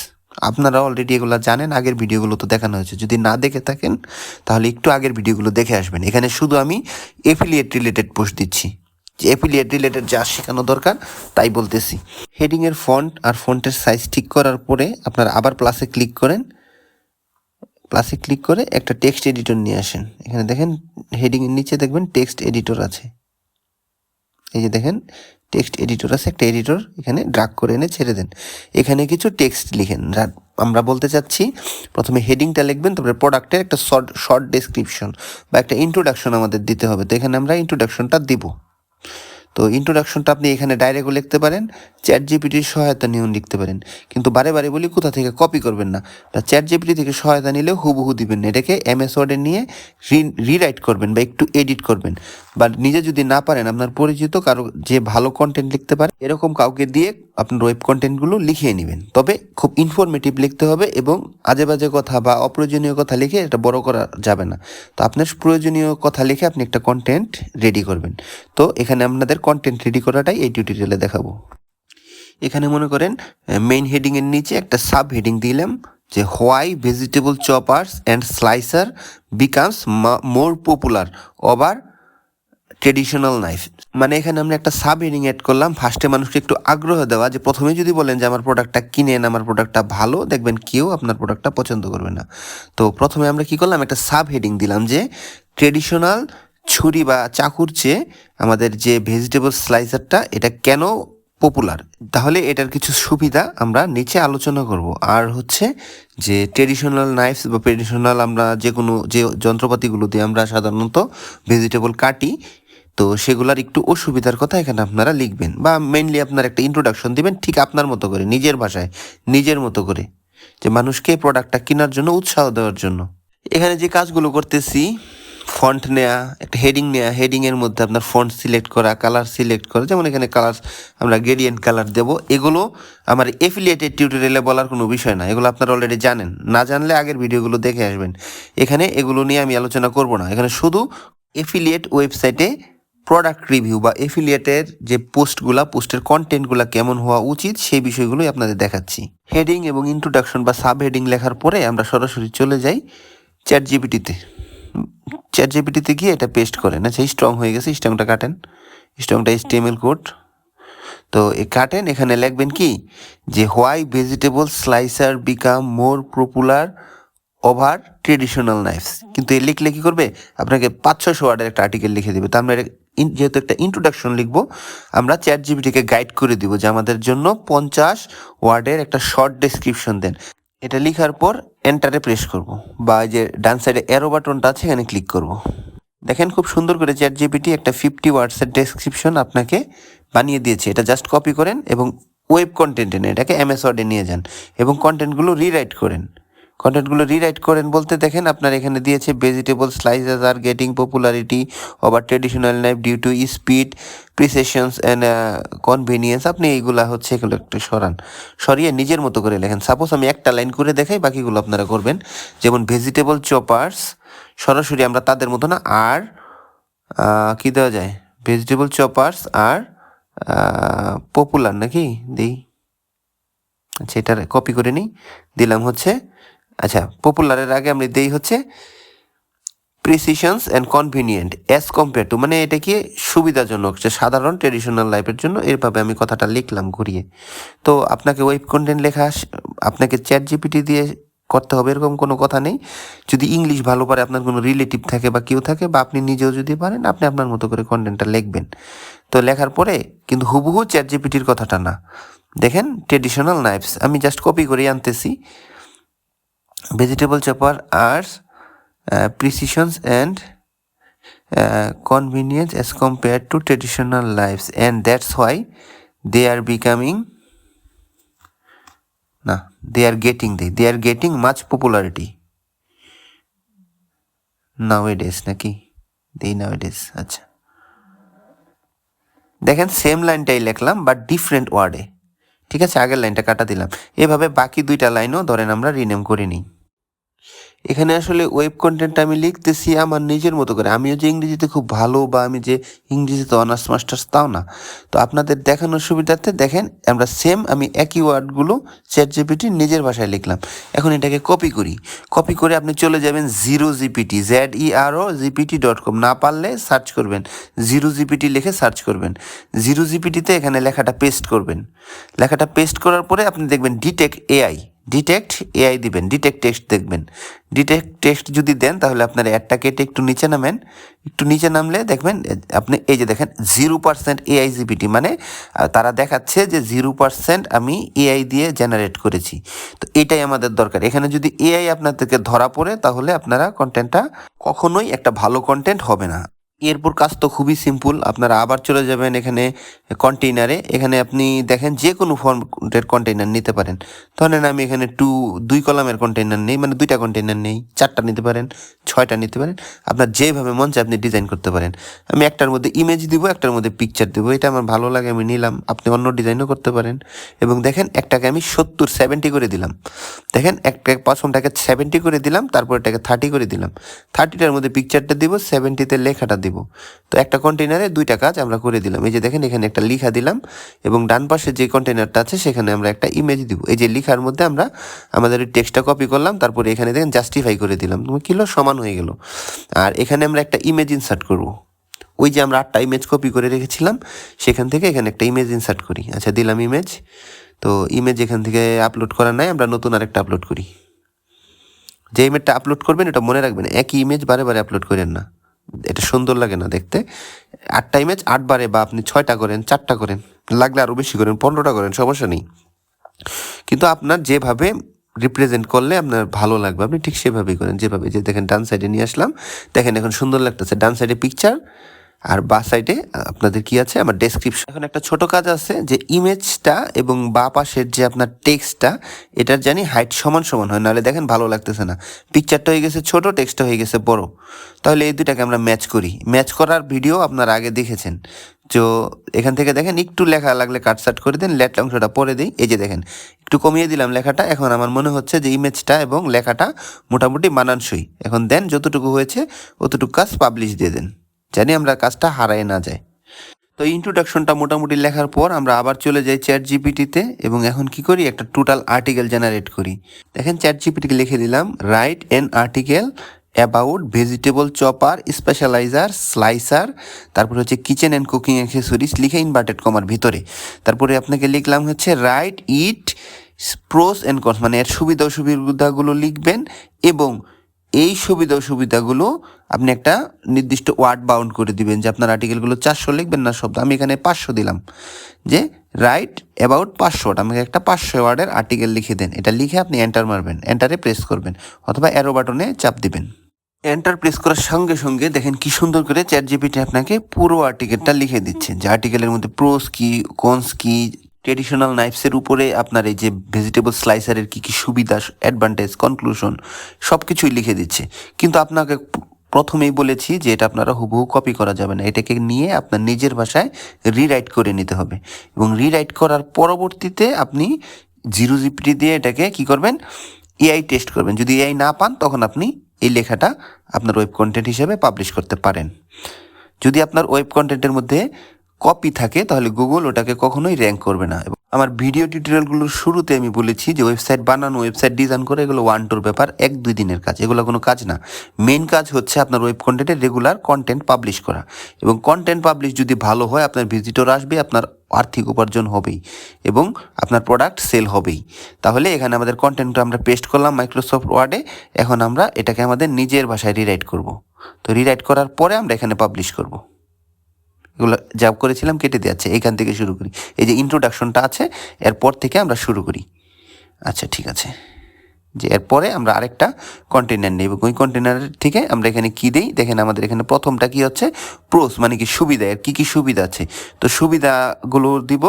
আপনারা অলরেডি এগুলো জানেন, আগের ভিডিওগুলো তো দেখানো হয়েছে। যদি না দেখে থাকেন তাহলে একটু আগের ভিডিওগুলো দেখে আসবেন। এখানে শুধু আমি এফিলিয়েট রিলেটেড পোস্ট দিচ্ছি, যে এফিলিয়েট রিলেটেড যা শেখানো দরকার তাই বলতেছি। হেডিংয়ের ফন্ট আর ফন্টের সাইজ ঠিক করার পরে আপনারা আবার প্লাসে ক্লিক করেন। প্লাসে ক্লিক করে একটা টেক্সট এডিটর নিয়ে আসেন। এখানে দেখেন হেডিংয়ের নিচে দেখবেন টেক্সট এডিটর আছে, এই যে দেখেন টেক্সট এডিটর আছে, একটা এডিটর এখানে ড্রাগ করে এনে ছেড়ে দেন। এখানে কিছু টেক্সট লিখেন। আমরা বলতে চাচ্ছি প্রথমে হেডিংটা লিখবেন, তারপরে প্রোডাক্টের একটা শর্ট ডেসক্রিপশন বা একটা ইন্ট্রোডাকশন আমাদের দিতে হবে। তো এখানে আমরা ইন্ট্রোডাকশনটা দিব। তো ইন্ট্রোডাকশনটা আপনি এখানে ডাইরেক্টও লিখতে পারেন, চ্যাট জিপিটির সহায়তা নিয়েও লিখতে পারেন। কিন্তু বারে বারে বলি কোথা থেকে কপি করবেন না, বা চ্যাট জিপিটি থেকে সহায়তা নিলেও হুবহু দিবেন না। এটাকে এমএস ওয়ার্ডে নিয়ে রিরাইট করবেন বা একটু এডিট করবেন। বা নিজে যদি না পারেন, আপনার পরিচিত কারো যে ভালো কন্টেন্ট লিখতে পারে এরকম কাউকে দিয়ে আপনার ওয়েব কন্টেন্টগুলো লিখিয়ে নেবেন। তবে খুব ইনফরমেটিভ লিখতে হবে এবং আজে বাজে কথা বা অপ্রয়োজনীয় কথা লিখে এটা বড় করা যাবে না। তো আপনার প্রয়োজনীয় কথা লিখে আপনি একটা কন্টেন্ট রেডি করবেন। তো এখানে আপনাদের কন্টেন্ট রেডি করাটাই এই টিউটোরিয়ালে দেখাবো। এখানে মনে করেন মেইন হেডিংয়ের নিচে একটা সাব হেডিং দিলাম যে why vegetable choppers and slicer becomes more popular over traditional knife. মানে এখানে আমরা একটা সাব হেডিং অ্যাড করলাম, ফার্স্টে মানুষকে একটু আগ্রহ দেওয়া, যে প্রথমে যদি বলেন যে আমার প্রোডাক্টটা কিনেন, আমার প্রোডাক্টটা ভালো, দেখবেন কেউ আপনার প্রোডাক্টটা পছন্দ করবে না। তো প্রথমে আমরা কি করলাম, একটা সাব হেডিং দিলাম যে ট্রেডিশনাল ছুরি বা চাকুর চেয়ে আমাদের যে ভেজিটেবল স্লাইসারটা এটা কেন পপুলার। তাহলে এটার কিছু সুবিধা আমরা নিচে আলোচনা করব। আর হচ্ছে যে ট্রেডিশনাল নাইফস বা ট্রেডিশনাল আমরা যে যন্ত্রপাতিগুলো দিয়ে আমরা সাধারণত ভেজিটেবল কাটি, তো সেগুলোর একটু অসুবিধার কথা এখানে আপনারা লিখবেন, বা মেইনলি আপনার একটা ইন্ট্রোডাকশন দিবেন ঠিক আপনার মতো করে, নিজের ভাষায়, নিজের মতো করে, যে মানুষকে প্রোডাক্টটা কেনার জন্য উৎসাহ দেওয়ার জন্য। এখানে যে কাজগুলো করতেছি, ফন্ট নেয়া, একটা হেডিং নেয়া, হেডিংয়ের মধ্যে আপনার ফন্ট সিলেক্ট করা, কালার সিলেক্ট করা, যেমন এখানে কালার আমরা গ্রেডিয়েন্ট কালার দেব। এগুলো আমার এফিলিয়েটেড টিউটোরিয়ালে বলার কোনো বিষয় না, এগুলো আপনারা অলরেডি জানেন। না জানলে আগের ভিডিওগুলো দেখে আসবেন। এখানে এগুলো নিয়ে আমি আলোচনা করব না। এখানে শুধু এফিলিয়েট ওয়েবসাইটে প্রোডাক্ট রিভিউ বা এফিলিয়েটের যে পোস্টের কন্টেন্টগুলো কেমন হওয়া উচিত সেই বিষয়গুলোই আপনাদের দেখাচ্ছি। হেডিং এবং ইন্ট্রোডাকশন বা সাব হেডিং লেখার পরে আমরা সরাসরি চলে যাই চ্যাট জিপিটিতে। চ্যাট জিপিটিতে গিয়ে এটা পেস্ট করেন। আচ্ছা, স্ট্রং হয়ে গেছে, স্ট্রংটা কাটেন, স্ট্রংটা HTML কোড। তো এই কাটেন, এখানে লিখবেন কি যে why vegetable slicer become more popular over traditional Knives. কিন্তু এ লিখলে কি করবে, আপনাকে 500-600 ওয়ার্ডের একটা আর্টিকেল লিখে দেবে। তো আমরা যেহেতু একটা ইন্ট্রোডাকশন লিখবো, আমরা চ্যাট জিপিটিকে গাইড করে দিব যে আমাদের জন্য 50 ওয়ার্ডের একটা শর্ট ডেসক্রিপশন দেন। এটা লেখার পর এন্টারে প্রেস করব, বা যে ডান সাইডে অ্যারো বাটনটা আছে এখানে ক্লিক করব। দেখেন খুব সুন্দর করে চ্যাট জিপিটি একটা 50 ওয়ার্ডসের ডেসক্রিপশন আপনাকে বানিয়ে দিয়েছে। এটা জাস্ট কপি করেন এবং ওয়েব কন্টেন্টে নেন, এটাকে MS ওয়ার্ডে নিয়ে যান এবং কন্টেন্টগুলো রিরাইট করেন বলতে দেখেন আপনার এখানে দিয়েছে vegetable slices are getting popularity over traditional knife due to speed, precisions and convenience. আপনি এইগুলা হচ্ছে এগুলো একটু সরিয়ে নিজের মতো করে লেখেন। সাপোজ আমি একটা লাইন করে দেখাই, বাকিগুলো আপনারা করবেন। যেমন ভেজিটেবল চপার্স, সরাসরি আমরা তাদের মতো না, আর কি দেওয়া যায়, ভেজিটেবল চপার্স আর পপুলার নাকি দিই। আচ্ছা, এটা কপি করে নিই, দিলাম হচ্ছে, আচ্ছা পপুলারের আগে আমরা দেই হচ্ছে precisions and convenient as compare to, মানে এটা কি সুবিধাজনক, যে সাধারণ ট্রেডিশনাল লাইফের জন্য। এরভাবে আমি কথাটা লিখলাম ঘুরিয়ে। তো আপনাকে ওয়েব কন্টেন্ট লেখা আপনাকে চ্যাট জিপিটি দিয়ে করতে হবে এরকম কোনো কথা নেই। যদি ইংলিশ ভালো পারে, আপনার কোনো রিলেটিভ থাকে বা কেউ থাকে, বা আপনি নিজেও যদি পারেন, আপনি আপনার মতো করে কন্টেন্টটা লিখবেন। তো লেখার পরে কিন্তু হুবহু চ্যাট জিপিটির কথাটা না। দেখেন ট্রেডিশনাল নাইফস আমি জাস্ট কপি করে আনতেছি, ভেজিটেবল চপার আর precisions and convenience as compared to traditional lives, and that's why they are getting much popularity nowadays নাকি nowadays। আচ্ছা, দেখেন সেম লাইনটাই লিখলাম বাট ডিফারেন্ট ওয়ার্ডে। ঠিক আছে, আগের লাইনটা কাটা দিলাম। এভাবে বাকি দুইটা লাইনও ধরেন আমরা রিনেম করে নিই। এখানে আসলে ওয়েব কন্টেন্ট আমি লিখতেছি আমার নিজের মতো করে। আমিও যে ইংরেজিতে খুব ভালো বা আমি যে ইংরেজিতে অনার্স মাস্টার্স তাও না। তো আপনাদের দেখানোর সুবিধার্থে দেখেন আমি একই ওয়ার্ডগুলো চ্যাট জিপিটি নিজের ভাষায় লিখলাম। এখন এটাকে কপি করে আপনি চলে যাবেন ZeroGPT ZeroGPT.com, না পারলে সার্চ করবেন ZeroGPT লিখে সার্চ করবেন। ZeroGPTতে এখানে লেখাটা পেস্ট করবেন। লেখাটা পেস্ট করার পরে আপনি দেখবেন ডিটেক্ট এআই দিবেন, ডিটেক্ট টেক্সট দেখবেন। ডিটেক্ট টেক্সট যদি দেন তাহলে আপনার অ্যাডটা কেটে একটু নিচে নামলে দেখবেন আপনি এই যে দেখেন 0% AI জিপিটি, মানে তারা দেখাচ্ছে যে 0% আমি AI দিয়ে জেনারেট করেছি। তো এটাই আমাদের দরকার। এখানে যদি AI আপনাদেরকে ধরা পড়ে তাহলে আপনারা কন্টেন্টটা কখনোই একটা ভালো কন্টেন্ট হবে না। এরপর কাজ তো খুবই সিম্পল, আপনারা আবার চলে যাবেন এখানে কন্টেইনারে। এখানে আপনি দেখেন যে কোনো ফর্মের কন্টেইনার নিতে পারেন। ধরেন আমি এখানে 2 কলামের কন্টেইনার নেই, মানে 2টা কন্টেইনার নেই, 4টা নিতে পারেন, 6টা নিতে পারেন। আপনার যেভাবে মন চায় আপনি ডিজাইন করতে পারেন। আমি একটার মধ্যে ইমেজ দিব, একটার মধ্যে পিকচার দেবো, এটা আমার ভালো লাগে আমি নিলাম। আপনি অন্য ডিজাইনও করতে পারেন। এবং দেখেন একটাকে আমি 70 করে দিলাম। দেখেন একটা প্রথমটাকে 70 করে দিলাম, তারপর এটাকে 30 করে দিলাম। 30টার মধ্যে পিকচারটা দিব, 70তে লেখাটা দিব। তো একটা কন্টেইনারে 2টা কাজ আমরা করে দিলাম। এই যে দেখেন এখানে একটা লেখা দিলাম এবং ডান পাশে যে কন্টেইনারটা আছে সেখানে আমরা একটা ইমেজ দিব। এই যে লেখার মধ্যে আমরা আমাদের টেক্সটটা কপি করলাম, তারপরে এখানে দেখেন জাস্টিফাই করে দিলাম, তুমি কিলো সমান হয়ে গেল। আর এখানে আমরা একটা ইমেজ ইনসার্ট করব। ওই যে আমরা 8টা ইমেজ কপি করে রেখেছিলাম সেখান থেকে এখানে একটা ইমেজ ইনসার্ট করি। আচ্ছা, দিলাম ইমেজ। তো ইমেজ এখান থেকে আপলোড করা নাই, আমরা নতুন আরেকটা আপলোড করি। যে ইমেজটা আপলোড করবেন এটা মনে রাখবেন, একই ইমেজ বারে বারে আপলোড করেন না, এটা সুন্দর লাগে না দেখতে। 8টা ইমেজ 8বারে, বা আপনি 6টা করেন, 4টা করেন, লাগলে আরও বেশি করেন, 15টা করেন, সমস্যা নেই। কিন্তু আপনার যেভাবে রিপ্রেজেন্ট করলে আপনার ভালো লাগবে আপনি ঠিক সেভাবেই করেন, যেভাবে যে দেখেন ডান সাইডে নিয়ে আসলাম, দেখেন এখন সুন্দর লাগতেছে, ডান সাইডে পিকচার আর বা সাইডে আপনাদের কি আছে আমার ডেসক্রিপশন। এখন একটা ছোট কাজ আছে যে ইমেজটা এবং বা পাশের যে আপনার টেক্সটটা এটার জানি হাইট সমান সমান হয়, নাহলে দেখেন ভালো লাগতেছে না, পিকচারটা হয়ে গেছে ছোট, টেক্সটটা হয়ে গেছে বড়। তাহলে এই দুটাকে আমরা ম্যাচ করি, ম্যাচ করার ভিডিও আপনারা আগে দেখেছেন। তো এখান থেকে দেখেন একটু লেখা লাগলে কাটসাট করে দেন, লেট অংশটা পরে দিই, এই যে দেখেন একটু কমিয়ে দিলাম লেখাটা। এখন আমার মনে হচ্ছে যে ইমেজটা এবং লেখাটা মোটামুটি মানানসই। এখন দেন যতটুকু হয়েছে অতটুকু কাজ পাবলিশ দিয়ে দেন, জানি আমরা কাজটা হারায় না যায়। তো ইন্ট্রোডাকশনটা মোটামুটি লেখার পর আমরা আবার চলে যাই চ্যাট জিপিটিতে এবং এখন কি করি একটা টোটাল আর্টিকেল জেনারেট করি। দেখেন চ্যাট জিপিটিকে লিখে দিলাম write an article about vegetable chopper specializer slicer, তারপরে হচ্ছে কিচেন অ্যান্ড কুকিং অ্যাক্সেসরিজ লিখে ইনভার্টেড কমার ভিতরে, তারপরে আপনাকে লিখলাম হচ্ছে write it pros and cons, মানে এর সুবিধা অসুবিধাগুলো লিখবেন এবং এই সুবিধা অসুবিধাগুলো আপনি একটা নির্দিষ্ট ওয়ার্ড বাউন্ড করে দিবেন যে আপনার আর্টিকেলগুলো 400 লিখবেন না শব্দ, আমি এখানে 500 দিলাম, যে রাইট অ্যাবাউট 500, আমাকে একটা 500 ওয়ার্ডের আর্টিকেল লিখে দেন। এটা লিখে আপনি এন্টার মারবেন, এন্টারে প্রেস করবেন অথবা অ্যারো বাটনে চাপ দিবেন। এন্টার প্রেস করার সঙ্গে সঙ্গে দেখেন কি সুন্দর করে চ্যাট জিপিটি আপনাকে পুরো আর্টিকেলটা লিখে দিচ্ছে, যে আর্টিকেলের মধ্যে প্রোস কি, কনস কি, ট্রেডিশনাল নাইফসের উপরে আপনার এই যে ভেজিটেবল স্লাইসারের কী কী সুবিধা, অ্যাডভান্টেজ, কনক্লুশন সব কিছুই লিখে দিচ্ছে। কিন্তু আপনাকে প্রথমেই বলেছি যে এটা আপনারা হুবহু কপি করা যাবে না, এটাকে নিয়ে আপনার নিজের ভাষায় রিরাইট করে নিতে হবে এবং রিরাইট করার পরবর্তীতে আপনি জিরো জিপিটি দিয়ে এটাকে কি করবেন, এআই টেস্ট করবেন। যদি এআই না পান তখন আপনি এই লেখাটা আপনার ওয়েব কন্টেন্ট হিসেবে পাবলিশ করতে পারেন। যদি আপনার ওয়েব কন্টেন্টের মধ্যে কপি থাকে তাহলে গুগল ওটাকে কখনোই র্যাঙ্ক করবে না। এবং আমার ভিডিও টিউটোরিয়ালগুলোর শুরুতে আমি বলেছি যে ওয়েবসাইট বানানো, ওয়েবসাইট ডিজাইন করে এগুলো 1-2 ব্যাপার, 1-2 দিনের কাজ, এগুলো কোনো কাজ না। মেন কাজ হচ্ছে আপনার ওয়েব কন্টেন্টে রেগুলার কন্টেন্ট পাবলিশ করা, এবং কন্টেন্ট পাবলিশ যদি ভালো হয় আপনার ভিজিটর আসবে, আপনার আর্থিক উপার্জন হবেই এবং আপনার প্রোডাক্ট সেল হবেই। তাহলে এখানে আমাদের কন্টেন্টটা আমরা পেস্ট করলাম মাইক্রোসফট ওয়ার্ডে, এখন আমরা এটাকে আমাদের নিজের ভাষায় রিরাইট করব। তো রিরাইট করার পরে আমরা এখানে পাবলিশ করব। এগুলো যা করেছিলাম কেটে দেওয়া, এখান থেকে শুরু করি, এই যে ইন্ট্রোডাকশনটা আছে এরপর থেকে আমরা শুরু করি। আচ্ছা ঠিক আছে, যে এরপরে আমরা আরেকটা কন্টেনার নেব, ওই কন্টেনারের থেকে আমরা এখানে কী দিই দেখেন, আমাদের এখানে প্রথমটা কি হচ্ছে প্রোস, মানে কি সুবিধা, এর কী কী সুবিধা আছে, তো সুবিধাগুলো দিব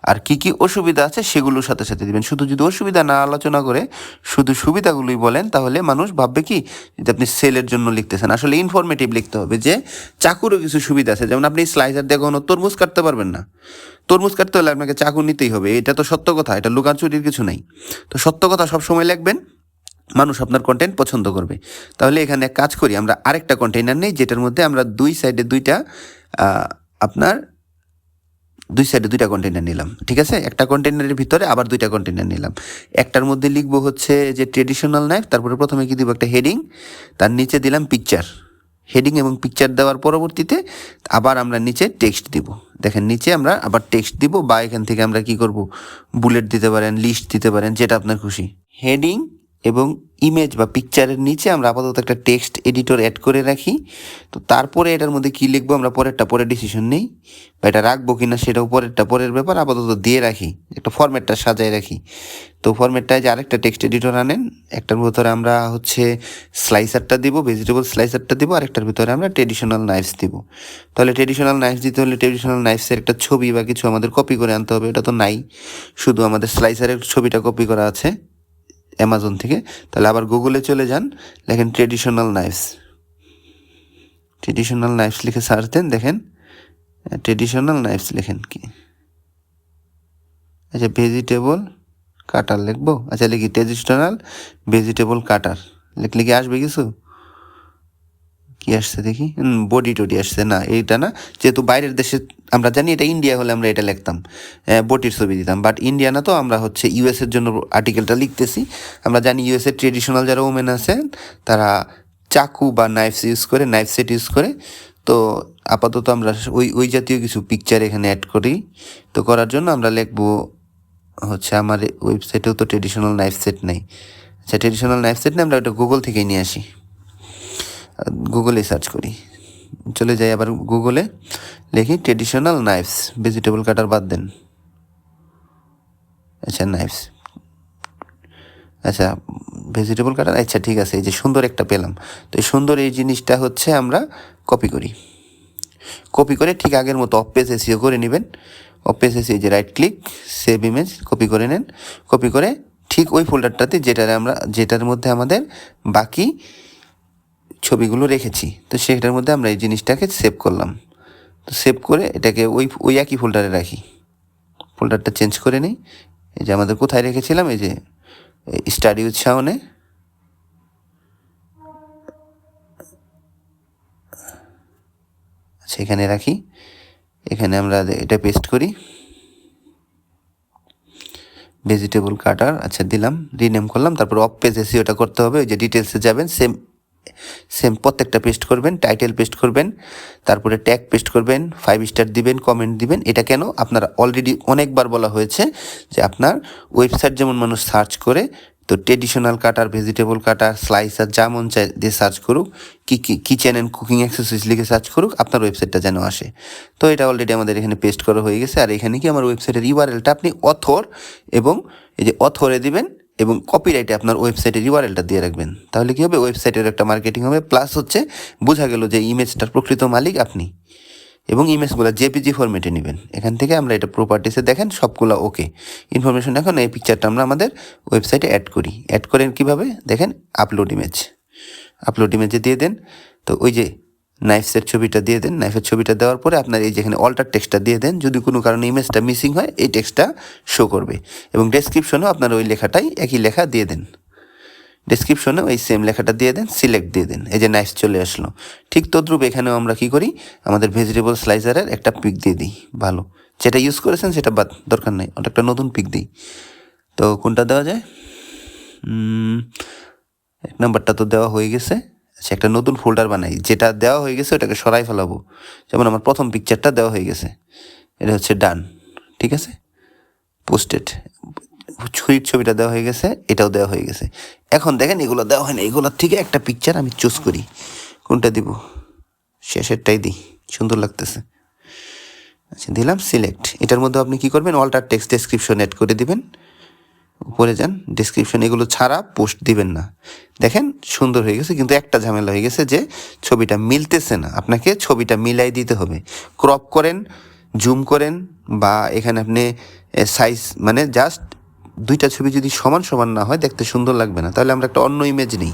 আর কি কি অসুবিধা আছে সেগুলোর সাথে সাথে দিবেন। শুধু যদি অসুবিধা না আলোচনা করে শুধু সুবিধাগুলোই বলেন তাহলে মানুষ ভাববে কি যে আপনি সেলের জন্য লিখতেছেন। আসলে ইনফরমেটিভ লিখতে হবে, যে চাকুরও কিছু সুবিধা আছে, যেমন আপনি স্লাইসার দিয়ে কোনো তরমুজ কাটতে পারবেন না, তরমুজ কাটতে হলে আপনাকে চাকু নিতেই হবে, এটা তো সত্য কথা, এটা লুকাচুরির কিছু নাই। তো সত্য কথা সবসময় লিখবেন, মানুষ আপনার কন্টেন্ট পছন্দ করবে। তাহলে এখানে কাজ করি, আমরা আরেকটা কন্টেইনার নেই যেটার মধ্যে আমরা দুই সাইডে দুইটা কন্টেইনার নিলাম, ঠিক আছে, একটা কন্টেইনারের ভিতরে আবার দুইটা কন্টেইনার নিলাম। একটার মধ্যে লিখবো হচ্ছে যে ট্রেডিশনাল নাইফ, তারপরে প্রথমে কি দিব একটা হেডিং, তার নিচে দিলাম পিকচার, হেডিং এবং পিকচার দেওয়ার পরবর্তীতে আবার আমরা নিচে টেক্সট দিব। দেখেন নিচে আমরা আবার টেক্সট দিব, বা এখান থেকে আমরা কি করব বুলেট দিতে পারেন, লিস্ট দিতে পারেন, যেটা আপনার খুশি। হেডিং এবং ইমেজ বা পিকচারের নিচে আমরা আপাতত একটা টেক্সট এডিটর অ্যাড করে রাখি। তো তারপরে এটার মধ্যে কী লিখবো আমরা পরে ডিসিশন নেই, বা এটা রাখবো কিনা সেটাও পরের ব্যাপার, আপাতত দিয়ে রাখি, একটা ফরম্যাটটা সাজায় রাখি। তো ফরম্যাটটায় যে আরেকটা টেক্সট এডিটর আনেন, একটার ভিতরে আমরা হচ্ছে স্লাইসারটা দিব, ভেজিটেবল স্লাইসারটা দিব, আর একটার ভিতরে আমরা ট্রেডিশনাল নাইফস দিব। তাহলে ট্রেডিশনাল নাইফস দিতে হলে ট্রেডিশনাল নাইফসের একটা ছবি বা কিছু আমাদের কপি করে আনতে হবে, এটা তো নাই, শুধু আমাদের স্লাইসারের ছবিটা কপি করা আছে অ্যামাজন থেকে। তাহলে আবার গুগলে চলে যান, লেখেন ট্রেডিশনাল নাইফস লিখে সার্চ দেন, দেখেন ট্রেডিশনাল নাইফস লেখেন কি, আচ্ছা ভেজিটেবল কাটার লিখবো, আচ্ছা লিখি ট্রেডিশনাল ভেজিটেবল কাটার, লিখলে কি আসবে কিছু, কি আসছে দেখি, বডি টডি আসছে না, এইটা না, যেহেতু বাইরের দেশে আমরা জানি এটা ইন্ডিয়া হলে আমরা এটা লিখতাম, বডির ছবি দিতাম, বাট ইন্ডিয়া না, তো আমরা হচ্ছে ইউএসের জন্য আর্টিকেলটা লিখতেছি। আমরা জানি ইউএসের ট্রেডিশনাল যারা ওমেন আছেন তারা চাকু বা নাইফ সেট ইউজ করে। তো আপাতত আমরা ওই জাতীয় কিছু পিকচার এখানে অ্যাড করি। তো করার জন্য আমরা লিখবো হচ্ছে, আমার ওয়েবসাইটেও তো ট্রেডিশনাল নাইফ সেট নেই, আচ্ছা ট্রেডিশনাল নাইফ সেট নেই, আমরা ওটা গুগল থেকেই নিয়ে আসি, গুগলে সার্চ করি, চলে যাই আবার গুগলে, লিখি ট্রেডিশনাল নাইফস, ভেজিটেবল কাটার বাদ দেন। আচ্ছা নাইফস, আচ্ছা ভেজিটেবল কাটার, আচ্ছা ঠিক আছে। এই যে সুন্দর একটা পেলাম। তো এই সুন্দর এই জিনিসটা হচ্ছে আমরা কপি করি। কপি করে ঠিক আগের মতো অফ পেজ এসিও করে নেবেন। অফ পেজ এসিও যে right click, save image, copy করে নেন। কপি করে ঠিক ওই ফোল্ডারটাতে যেটার মধ্যে আমাদের বাকি ছবিগুলো রেখেছি, তো সেটার মধ্যে আমরা এই জিনিসটাকে সেভ করলাম। তো সেভ করে এটাকে ওই একই ফোল্ডারে রাখি। ফোল্ডারটা চেঞ্জ করে নিই। এই যে আমাদের কোথায় রেখেছিলাম, এই যে স্টাডি উইথ শাওনে, আচ্ছা এখানে রাখি। এখানে আমরা এটা পেস্ট করি, ভেজিটেবল কাটার, আচ্ছা দিলাম, রিনেম করলাম। তারপর অফ পেজ এসিওটা করতে হবে। ওই যে ডিটেলসে যাবেন, সেম প্রত্যেকটা পেস্ট করবেন, টাইটেল পেস্ট করবেন, তারপরে ট্যাগ পেস্ট করবেন, 5 স্টার দিবেন, কমেন্ট দিবেন। এটা কেন, আপনারা অলরেডি অনেকবার বলা হয়েছে যে আপনার ওয়েবসাইট যেমন মানুষ সার্চ করে, তো ট্রেডিশনাল কাটার, ভেজিটেবল কাটার, স্লাইসার, যা মন চায় দিয়ে সার্চ করুক, কিচেন অ্যান্ড কুকিং অ্যাক্সেসরিজ লিখে সার্চ করুক, আপনার ওয়েবসাইটটা যেন আসে। তো এটা অলরেডি আমাদের এখানে পেস্ট করা হয়ে গেছে। আর এখানে কি আমার ওয়েবসাইটের ইউআরএলটা আপনি অথর এবং এই যে অথরে দিবেন এবং কপিরাইটে আপনার ওয়েবসাইটের ইউআরএলটা দিয়ে রাখবেন। তাহলে কী হবে, ওয়েবসাইটের একটা মার্কেটিং হবে, প্লাস হচ্ছে বোঝা গেল যে ইমেজটার প্রকৃত মালিক আপনি। এবং ইমেজগুলো জেপিজি ফরম্যাটে নেবেন। এখান থেকে আমরা এটা প্রপার্টিসে দেখেন সবগুলো ওকে ইনফরমেশন। এখন এই পিকচারটা আমরা আমাদের ওয়েবসাইটে অ্যাড করি। অ্যাড করেন কীভাবে দেখেন, আপলোড ইমেজে দিয়ে দেন। তো ওই যে নাইফসের ছবিটা দিয়ে দেন। নাইফের ছবিটা দেওয়ার পরে আপনার এই যেখানে অল্টার টেক্সটটা দিয়ে দেন। যদি কোনো কারণে ইমেজটা মিসিং হয় এই টেক্সটটা শো করবে। এবং ডেসক্রিপশনেও আপনার ওই লেখাটাই একই লেখা দিয়ে দেন। ডেসক্রিপশনে ওই সেম লেখাটা দিয়ে দেন, সিলেক্ট দিয়ে দেন। এই যে নাইফ চলে আসলো। ঠিক তদ্রুপ এখানেও আমরা কী করি, আমাদের ভেজিটেবল স্লাইসারের একটা পিক দিয়ে দিই। ভালো, যেটা ইউজ করেছেন সেটা বাদ, দরকার নেই, ওটা একটা নতুন পিক দিই। তো কোনটা দেওয়া যায়, 1 নাম্বারটা তো দেওয়া হয়ে গেছে। আচ্ছা একটা নতুন ফোল্ডার বানাই, যেটা দেওয়া হয়ে গেছে ওটাকে সরাই ফেলাবো। যেমন আমার প্রথম পিকচারটা দেওয়া হয়ে গেছে, এটা হচ্ছে ডান, ঠিক আছে। পোস্টেড, ছুরির ছবিটা দেওয়া হয়ে গেছে, এটাও দেওয়া হয়ে গেছে। এখন দেখেন এগুলো দেওয়া হয় না, এগুলোর থেকে একটা পিকচার আমি চুজ করি, কোনটা দিব, শেষেরটাই দিই, সুন্দর লাগতেছে। আচ্ছা দিলাম সিলেক্ট। এটার মধ্যে আপনি কি করবেন, অল্টার টেক্সট ডেসক্রিপশন অ্যাড করে দিবেন। উপরে যান, ডেসক্রিপশন এগুলো ছাড়া পোস্ট দিবেন না। দেখেন সুন্দর হয়ে গেছে, কিন্তু একটা ঝামেলা হয়ে গেছে যে ছবিটা মিলতেছে না। আপনাকে ছবিটা মিলাই দিতে হবে। ক্রপ করেন, জুম করেন, বা এখানে আপনি সাইজ মানে জাস্ট দুইটা ছবি যদি সমান সমান না হয় দেখতে সুন্দর লাগবে না। তাহলে আমরা একটা অন্য ইমেজ নিই,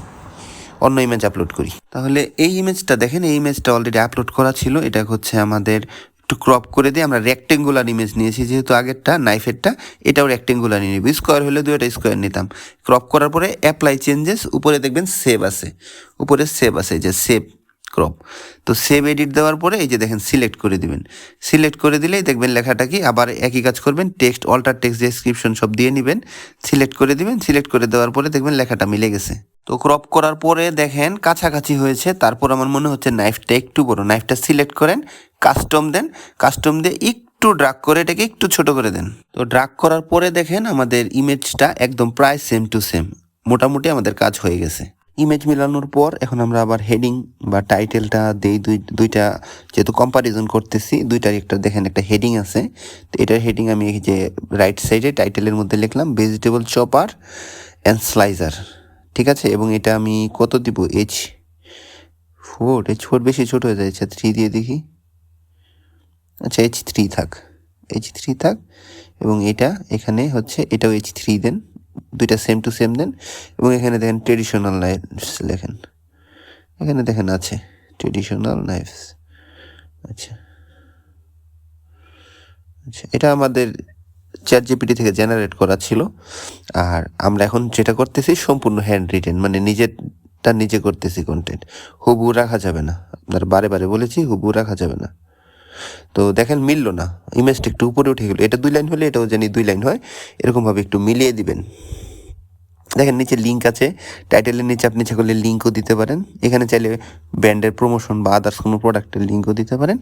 অন্য ইমেজ আপলোড করি। তাহলে এই ইমেজটা দেখেন, এই ইমেজটা অলরেডি আপলোড করা ছিল। এটা হচ্ছে আমাদের একটু ক্রপ করে দিয়ে আমরা রেক্টেঙ্গুলার ইমেজ নিয়েছি, যেহেতু আগেরটা নাইফেরটা, এটাও রেক্টেঙ্গুলার নিয়ে নিব। স্কোয়ার হলে দুইটা স্কোয়ার নিতাম। ক্রপ করার পরে অ্যাপ্লাই চেঞ্জেস, উপরে দেখবেন সেভ আছে, উপরে সেভ আছে, এই যে সেভ ক্রপ। তো সেভ এডিট দেওয়ার পরে এই যে দেখেন সিলেক্ট করে দিবেন। সিলেক্ট করে দিলেই দেখবেন লেখাটা কি, আবার একই কাজ করবেন, টেক্সট অল্টার টেক্সট ডেসক্রিপশন সব দিয়ে নেবেন, সিলেক্ট করে দিবেন। সিলেক্ট করে দেওয়ার পরে দেখবেন লেখাটা মিলে গেছে। তো ক্রপ করার পরে দেখেন কাছাকাছি হয়েছে। তারপর আমার মনে হচ্ছে নাইফটা একটু বড়, নাইফটা সিলেক্ট করেন, কাস্টম দেন, কাস্টম দিয়ে একটু ড্রাগ করে এটাকে একটু ছোট করে দেন। তো ড্রাগ করার পরে দেখেন আমাদের ইমেজটা একদম প্রায় সেম টু সেম, মোটামুটি আমাদের কাজ হয়ে গেছে। ইমেজ মিলানোর পর এখন আমরা আবার হেডিং বা টাইটেলটা দেই। দুইটা যেহেতু কম্পারিজন করতেছি, দুইটার একটা দেখেন একটা হেডিং আছে। তো এটার হেডিং আমি এই যে রাইট সাইডে টাইটেলের মধ্যে লিখলাম ভেজিটেবল চপার অ্যান্ড স্লাইসার, ঠিক আছে। এবং এটা আমি কত দিব, H4 বেশি ছোট হয়ে যাচ্ছে, 3 দিয়ে দেখি। আচ্ছা H3 থাক, H3 থাক। এবং এটা এখানে হচ্ছে এটাও H3 দেন, দুইটা সেম টু সেম দেন। এবং এখানে দেখেন ট্রেডিশনাল নাইফস লেখেন, এখানে দেখেন আছে ট্রেডিশনাল নাইফস। আচ্ছা আচ্ছা, এটা আমাদের চ্যাট জিপিটি থেকে জেনারেট করা ছিল। আর আমরা এখন যেটা করতেছি সম্পূর্ণ হ্যান্ড রিটেন, মানে নিজেরটা নিজে করতেছি। কন্টেন্ট হুবহু রাখা যাবে না, আপনার বারে বারে বলেছি হুবহু রাখা যাবে না। তো দেখেন মিললো না, ইমেজটা একটু উপরে উঠে গেলো। এটা 2 লাইন হলে এটাও জানি 2 লাইন হয়, এরকমভাবে একটু মিলিয়ে দিবেন। দেখেন নিচে লিঙ্ক আছে, টাইটেলের নিচে আপনি ইচ্ছা করলে লিঙ্কও দিতে পারেন। এখানে চাইলে ব্র্যান্ডের প্রমোশন বা আদার্স কোনো প্রোডাক্টের লিঙ্কও দিতে পারেন,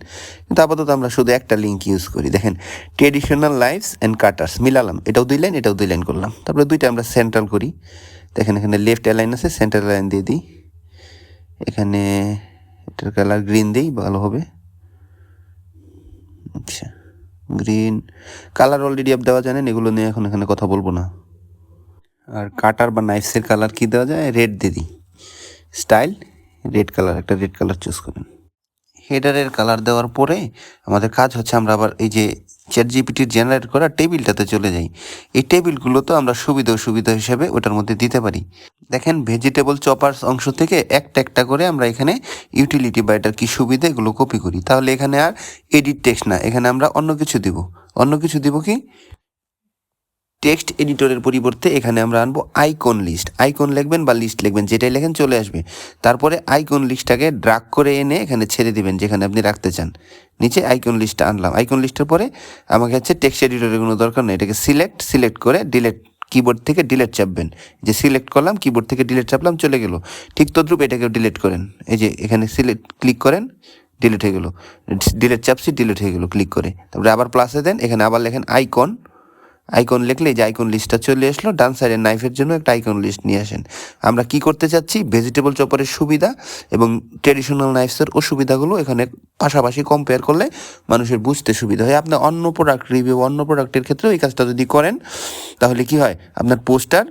কিন্তু আপাতত আমরা শুধু একটা লিঙ্ক ইউজ করি। দেখেন ট্রেডিশনাল লাইফস অ্যান্ড কাটার্স মিলালাম, এটাও 2 লাইন, এটাও 2 লাইন করলাম। তারপরে দুইটা আমরা সেন্ট্রাল করি। দেখেন এখানে লেফট অ্যালাইন আছে, সেন্ট্রাল লাইন দিয়ে দিই। এখানে এটার কালার গ্রিন দিই, ভালো হবে। আচ্ছা, গ্রিন কালার অলরেডি আপ দেওয়া জানেন, এগুলো নিয়ে এখন এখানে কথা বলবো না। আর কাটার বা নাইফসের কালার কী দেওয়া যায়, রেড দিয়ে দিই। স্টাইল রেড কালার, একটা রেড কালার চুজ করেন। হেডারের কালার দেওয়ার পরে আমাদের কাজ হচ্ছে আমরা আবার এই যে চ্যাটজিপিটির জেনারেট করা টেবিলটাতে চলে যাই। এই টেবিলগুলো তো আমরা সুবিধা হিসেবে ওটার মধ্যে দিতে পারি। দেখেন ভেজিটেবল চপার্স অংশ থেকে একটা একটা করে আমরা এখানে ইউটিলিটি বা এটার কী সুবিধা এগুলো কপি করি। তাহলে এখানে আর এডিট টেক্সট না, এখানে আমরা অন্য কিছু দিব কি টেক্সট এডিটরের পরিবর্তে এখানে আমরা আনবো আইকন লিস্ট। আইকন লিখবেন বা লিস্ট লিখবেন, যেটাই লেখেন চলে আসবে। তারপরে আইকন লিস্টটাকে ড্রাগ করে এনে এখানে ছেড়ে দিবেন যেখানে আপনি রাখতে চান। নিচে আইকন লিস্টটা আনলাম। আইকন লিস্টের পরে আমাকে হচ্ছে টেক্সট এডিটরের কোনো দরকার নেই, এটাকে সিলেক্ট করে ডিলেট, কিবোর্ড থেকে ডিলেট চাপবেন। যে সিলেক্ট করলাম, কিবোর্ড থেকে ডিলেট চাপলাম, চলে গেল। ঠিক তদ্রুপ এটাকেও ডিলেট করেন। এই যে এখানে ক্লিক করেন, ডিলেট হয়ে গেল। ডিলেট চাপছি, ডিলেট হয়ে গেল ক্লিক করে। তারপরে আবার প্লাসে দেন, এখানে আবার লেখেন আইকন লিখলে যে আইকন লিস্টটা চলে আসলো। ডান সাইডের নাইফের জন্য একটা আইকন লিস্ট নিয়ে আসেন। আমরা কি করতে চাচ্ছি, ভেজিটেবল চপারের সুবিধা এবং ট্রেডিশনাল নাইফসের অসুবিধাগুলো এখানে পাশাপাশি কম্পেয়ার করলে মানুষের বুঝতে সুবিধা হয়। আপনি অন্য প্রোডাক্ট রিভিউ, অন্য প্রোডাক্টের ক্ষেত্রেও এই কাজটা যদি করেন তাহলে কি হয়, আপনার পোস্টার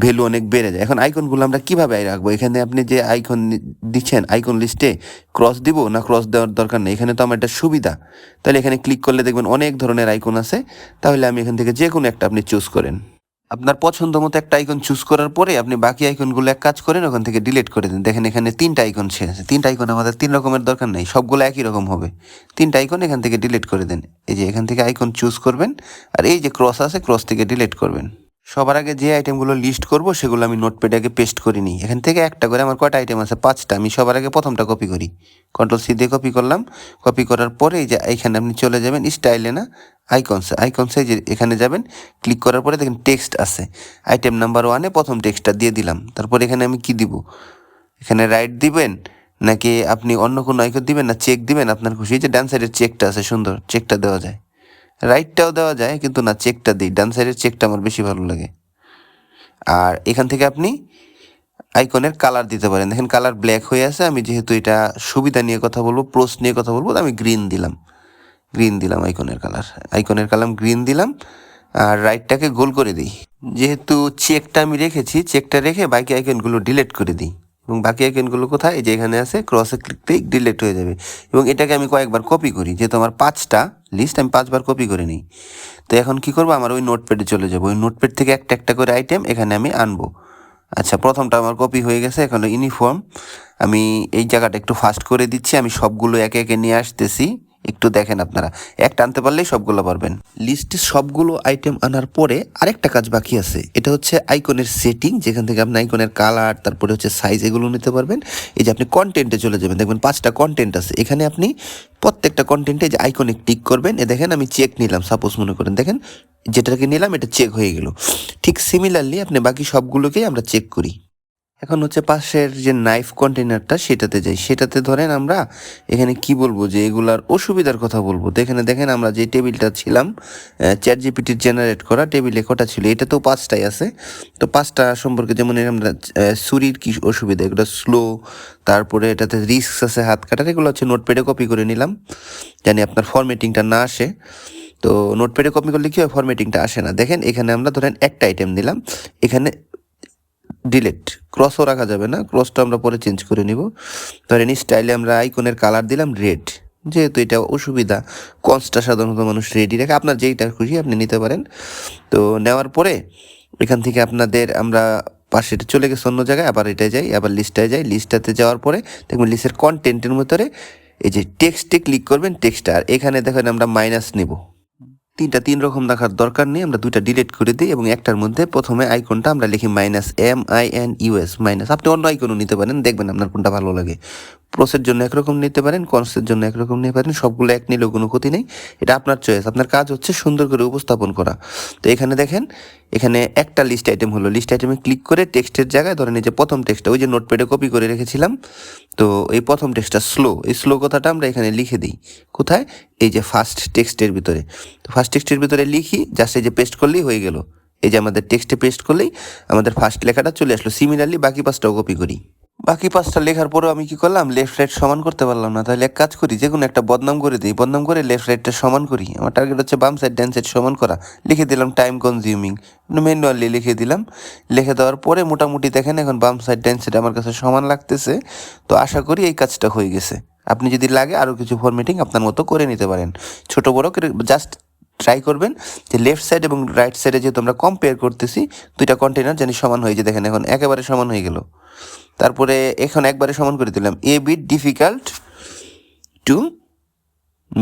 ভ্যালু অনেক বেড়ে যায়। এখন আইকনগুলো আমরা কীভাবে রাখবো, এখানে আপনি যে আইকন দিচ্ছেন আইকন লিস্টে ক্রস দিব না, ক্রস দেওয়ার দরকার নেই, এখানে তো আমার একটা সুবিধা। তাহলে এখানে ক্লিক করলে দেখবেন অনেক ধরনের আইকন আছে। তাহলে আমি এখান থেকে যে কোনো একটা আপনি চুজ করেন। আপনার পছন্দ মতো একটা আইকন চুজ করার পরে আপনি বাকি আইকনগুলো এক কাজ করেন, ওখান থেকে ডিলিট করে দিন। দেখেন এখানে 3টা আইকন আছে। 3টা আইকন আমাদের 3 রকমের দরকার নেই, সবগুলো একই রকম হবে। 3টা আইকন এখান থেকে ডিলিট করে দেন। এই যে এখান থেকে আইকন চুজ করবেন, আর এই যে ক্রস আছে ক্রস থেকে ডিলিট করবেন। সবার আগে যে আইটেমগুলো লিস্ট করব সেগুলো আমি নোটপ্যাডে আগে পেস্ট করে নিই। এখান থেকে একটা করে আমার কয়টা আইটেম আছে, 5টা। আমি সবার আগে প্রথমটা কপি করি, কন্ট্রোল-সি দিয়ে কপি করলাম। কপি করার পরে এই যে এইখানে আপনি চলে যাবেন স্টাইলে না আইকনসে যে এখানে যাবেন, ক্লিক করার পরে দেখেন টেক্সট আছে। আইটেম নাম্বার 1-এ প্রথম টেক্সটটা দিয়ে দিলাম। তারপর এখানে আমি কি দিব, এখানে রাইট দিবেন নাকি আপনি অন্য কোনো আইকন দিবেন না চেক দিবেন, আপনার খুশি। যে ডান সাইডের চেকটা আছে সুন্দর, চেকটা দেওয়া যায়। রাইটটাও দেওয়া যায় কিন্তু না, চেকটা দিই। ডান সাইডের চেকটা আমার বেশি ভালো লাগে। আর এখান থেকে আপনি আইকনের কালার দিতে পারেন। দেখেন কালার ব্ল্যাক হয়ে আছে। আমি যেহেতু এটা সুবিধা নিয়ে কথা বলবো, প্রোস নিয়ে কথা বলবো, আমি গ্রিন দিলাম আইকনের কালার গ্রিন দিলাম। আর রাইটটাকে গোল করে দিই। যেহেতু চেকটা আমি রেখেছি, চেকটা রেখে বাকি আইকনগুলো ডিলিট করে দিই। এবং বাকি আইকনগুলো কোথায়, এই যে এখানে আছে, ক্রসে ক্লিক দিয়ে ডিলিট হয়ে যাবে। এবং এটাকে আমি কয়েকবার কপি করি, যেহেতু আমার 5টা লিস্ট, আমি 5বার কপি করে নিই। তো এখন কি করবো, আমার ওই নোটপ্যাডে চলে যাবো। ওই নোটপ্যাড থেকে একটা একটা করে আইটেম এখানে আমি আনবো। আচ্ছা, প্রথমটা আমার কপি হয়ে গেছে। এখন ইউনিফর্ম, আমি এই জায়গাটা একটু ফাস্ট করে দিচ্ছি। আমি সবগুলো একে একে নিয়ে আসতেছি, একটু দেখেন আপনারা। একটা আনতে পারলেই সবগুলো পারবেন। লিস্টে সবগুলো আইটেম আনার পরে আরেকটা কাজ বাকি আছে, এটা হচ্ছে আইকনের সেটিং, যেখান থেকে আপনি আইকনের কালার, তারপরে হচ্ছে সাইজ, এগুলো নিতে পারবেন। এই যে আপনি কন্টেন্টে চলে যাবেন, দেখবেন 5টা কন্টেন্ট আছে। এখানে আপনি প্রত্যেকটা কন্টেন্টে যে আইকনে ক্লিক করবেন। এ দেখেন আমি চেক নিলাম, সাপোজ মনে করেন, দেখেন যেটাকে নিলাম এটা চেক হয়ে গেল। ঠিক সিমিলারলি আপনি বাকি সবগুলোকেই আমরা চেক করি। এখন হচ্ছে পাশের যে নাইফ কন্টেনারটা সেটাতে যাই। সেটাতে ধরেন আমরা এখানে কি বলবো, যে এগুলার অসুবিধার কথা বলবো। তো এখানে দেখেন আমরা যে টেবিলটা ছিলাম, চ্যাটজিপিটির জেনারেট করা টেবিলে কটা ছিল, এটা তো 5টাই আছে। তো 5টা সম্পর্কে যেমন আমরা ছুরির কি অসুবিধা, এগুলো স্লো, তারপরে এটাতে রিস্ক আছে হাত কাটার, এগুলো হচ্ছে নোটপ্যাডে কপি করে নিলাম, জানি আপনার ফরম্যাটিংটা না আসে। তো নোটপ্যাডে কপি করলে কি হয়, ফরম্যাটিংটা আসে না। দেখেন এখানে আমরা ধরেন একটা আইটেম দিলাম, এখানে ডিলেট, ক্রসও রাখা যাবে না, ক্রসটা আমরা পরে চেঞ্জ করে নিব। ধরেন স্টাইলে আমরা আইকনের কালার দিলাম রেড, যেহেতু এটা অসুবিধা, কনসটা সাধারণত মানুষ রেডি রাখে, আপনার যেইটা খুশি আপনি নিতে পারেন। তো নেওয়ার পরে এখান থেকে আপনাদের আমরা পাশে চলে গেছে অন্য জায়গায়, আবার এটাই যাই, আবার লিস্টটায় যাই। লিস্টটাতে যাওয়ার পরে দেখবেন লিস্টের কন্টেন্টের ভিতরে এই যে টেক্সটে ক্লিক করবেন, টেক্সটটা, আর এখানে দেখেন আমরা মাইনাস নেব। 3 রকম দেখার দরকার নেই, আমরা 2টা ডিলিট করে দিই এবং একটার মধ্যে প্রথমে আইকনটা আমরা লিখি -MINUS মাইনাস। আপনি অন্য আইকনও নিতে পারেন, দেখবেন আপনার কোনটা ভালো লাগে। প্রোসের জন্য একরকম নিতে পারেন, কনসের জন্য একরকম নিতে পারেন, সবগুলো এক নিলেও কোনো ক্ষতি নেই। এটা আপনার চয়েস, আপনার কাজ হচ্ছে সুন্দর করে উপস্থাপন করা। তো এখানে দেখেন, এখানে একটা লিস্ট আইটেম হলো, লিস্ট আইটেমে ক্লিক করে টেক্সটের জায়গায় ধরেন এই যে প্রথম টেক্সটটা ওই যে নোটপ্যাডে কপি করে রেখেছিলাম, তো এই প্রথম টেক্সটটা স্লো, এই স্লো কথাটা আমরা এখানে লিখে দিই। কোথায়, এই যে ফার্স্ট টেক্সটের ভিতরে। তো ফার্স্ট টেক্সটের ভিতরে লিখি, জাস্ট এই যে পেস্ট করলেই হয়ে গেল। এই যে আমাদের টেক্সটে পেস্ট করলেই আমাদের ফার্স্ট লেখাটা চলে আসলো। সিমিলারলি বাকি 5টাও কপি করি। বাকি 5টা লেখার পরেও আমি কি করলাম, লেফট রাইট সমান করতে পারলাম না। তাহলে এক কাজ করি, যে কোনো একটা বদনাম করে দিই, বদনাম করে লেফট রাইটটা সমান করি। আমার টার্গেট হচ্ছে বাম সাইড ডান সাইড সমান করা। লিখে দিলাম টাইম কনজিউমিং, ম্যানুয়ালি লিখে দিলাম। লিখে দেওয়ার পরে মোটামুটি দেখেন এখন বাম সাইড ডান সাইড আমার কাছে সমান লাগতেছে। তো আশা করি এই কাজটা হয়ে গেছে। আপনি যদি লাগে আরও কিছু ফরম্যাটিং আপনার মতো করে নিতে পারেন, ছোটো বড়ো করে জাস্ট ট্রাই করবেন যে লেফট সাইড এবং রাইট সাইডে যেহেতু আমরা কম্পেয়ার করতেছি, দুইটা কন্টেনার জানি সমান হয়ে যায়। দেখেন এখন একেবারে সমান হয়ে গেল। তারপরে এখন একবারে সমান করে দিলাম, a bit difficult to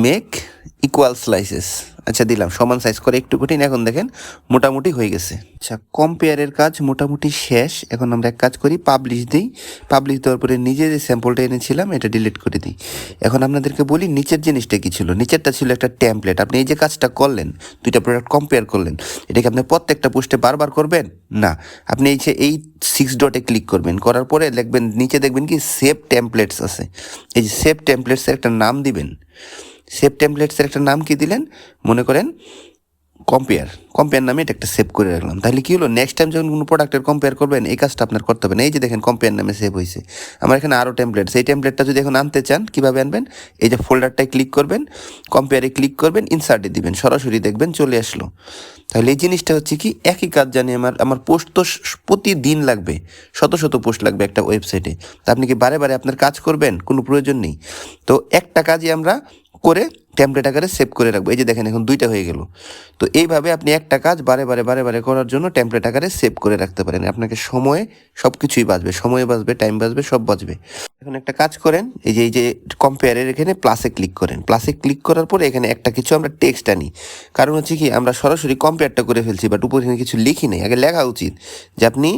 make equal slices. আচ্ছা দিলাম, সমান সাইজ করে একটু কঠিন। এখন দেখেন মোটামুটি হয়ে গেছে। আচ্ছা কম্পেয়ারের কাজ মোটামুটি শেষ। এখন আমরা এক কাজ করি, পাবলিশ দিই। পাবলিশ দেওয়ার পরে নিজে যে স্যাম্পলটা এনেছিলাম এটা ডিলিট করে দিই। এখন আপনাদেরকে বলি নিচের জিনিসটা কী ছিল। নিচেরটা ছিল একটা টেমপ্লেট। আপনি এই যে কাজটা করলেন, দুইটা প্রোডাক্ট কম্পেয়ার করলেন, এটাকে আপনি প্রত্যেকটা পোস্টে বারবার করবেন না। আপনি এই 6 ডটে ক্লিক করবেন, করার পরে লিখবেন, নিচে দেখবেন কি সেভ টেমপ্লেটস আছে। এই যে সেভ টেমপ্লেটসের একটা নাম দিবেন। সেভ টেমপ্লেটসের একটা নাম কি দিলেন, মনে করেন কম্পেয়ার নামে এটা একটা সেভ করে রাখলাম। তাহলে কি হলো, নেক্সট টাইম যখন কোনো প্রোডাক্টের কম্পেয়ার করবেন এই কাজটা আপনার করতে হবে না। এই যে দেখেন কম্পেয়ার নামে সেভ হয়েছে। আমার এখানে আরও টেমপ্লেটস, এই টেমপ্লেটটা যদি এখন আনতে চান কীভাবে আনবেন, এই যে ফোল্ডারটায় ক্লিক করবেন, কম্পেয়ারে ক্লিক করবেন, ইনসার্টে দিবেন, সরাসরি দেখবেন চলে আসলো। তাহলে এই জিনিসটা হচ্ছে কি, একই কাজ জানি আমার পোস্ট তো প্রতিদিন লাগবে, শত শত পোস্ট লাগবে একটা ওয়েবসাইটে। তা আপনি কি বারে বারে আপনার কাজ করবেন, কোনো প্রয়োজন নেই। তো একটা কাজই আমরা করে টেমপ্লেট আকারে সেভ করে রাখবো। এই যে দেখেন এখন 2টা হয়ে গেল। তো এইভাবে আপনি একটা কাজ বারে বারে করার জন্য টেমপ্লেট আকারে সেভ করে রাখতে পারেন। আপনাকে সময়ে সব কিছুই বাঁচবে, সময় বাঁচবে, টাইম বাঁচবে, সব বাঁচবে। এখন একটা কাজ করেন, এই যে কম্পেয়ারের এখানে প্লাসে ক্লিক করেন। প্লাসে ক্লিক করার পরে এখানে একটা কিছু আমরা টেক্সট আনি। কারণ হচ্ছে কি, আমরা সরাসরি কম্পেয়ারটা করে ফেলছি, বাট উপরে এখানে কিছু লিখি নেই। আগে লেখা উচিত যে আপনি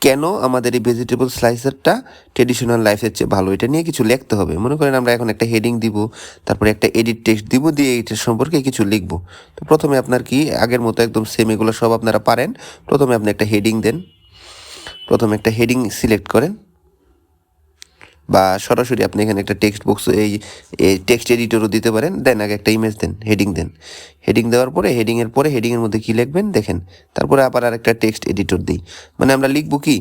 কেন আমাদের এই ভেজিটেবল স্লাইসারটা ট্রেডিশনাল লাইফের চেয়ে ভালো, এটা নিয়ে কিছু লিখতে হবে। মনে করেন আমরা এখন একটা হেডিং দিব, তারপরে একটা এডিট টেক্সট দিব, দিয়ে এইটার সম্পর্কে কিছু লিখবো। তো প্রথমে আপনার কি আগের মতো একদম সেম, এগুলো সব আপনারা পারেন। প্রথমে আপনি একটা হেডিং দেন, প্রথমে একটা হেডিং সিলেক্ট করেন, বা সরাসরি আপনি এখানে একটা টেক্সট বক্স, এই টেক্সট এডিটরও দিতে পারেন। দেন আগে একটা ইমেজ দেন, হেডিং দেন। হেডিং দেওয়ার পরে হেডিংয়ের মধ্যে কী লিখবেন দেখেন। তারপরে আবার আরেকটা টেক্সট এডিটর দিই। মানে আমরা লিখবো কি,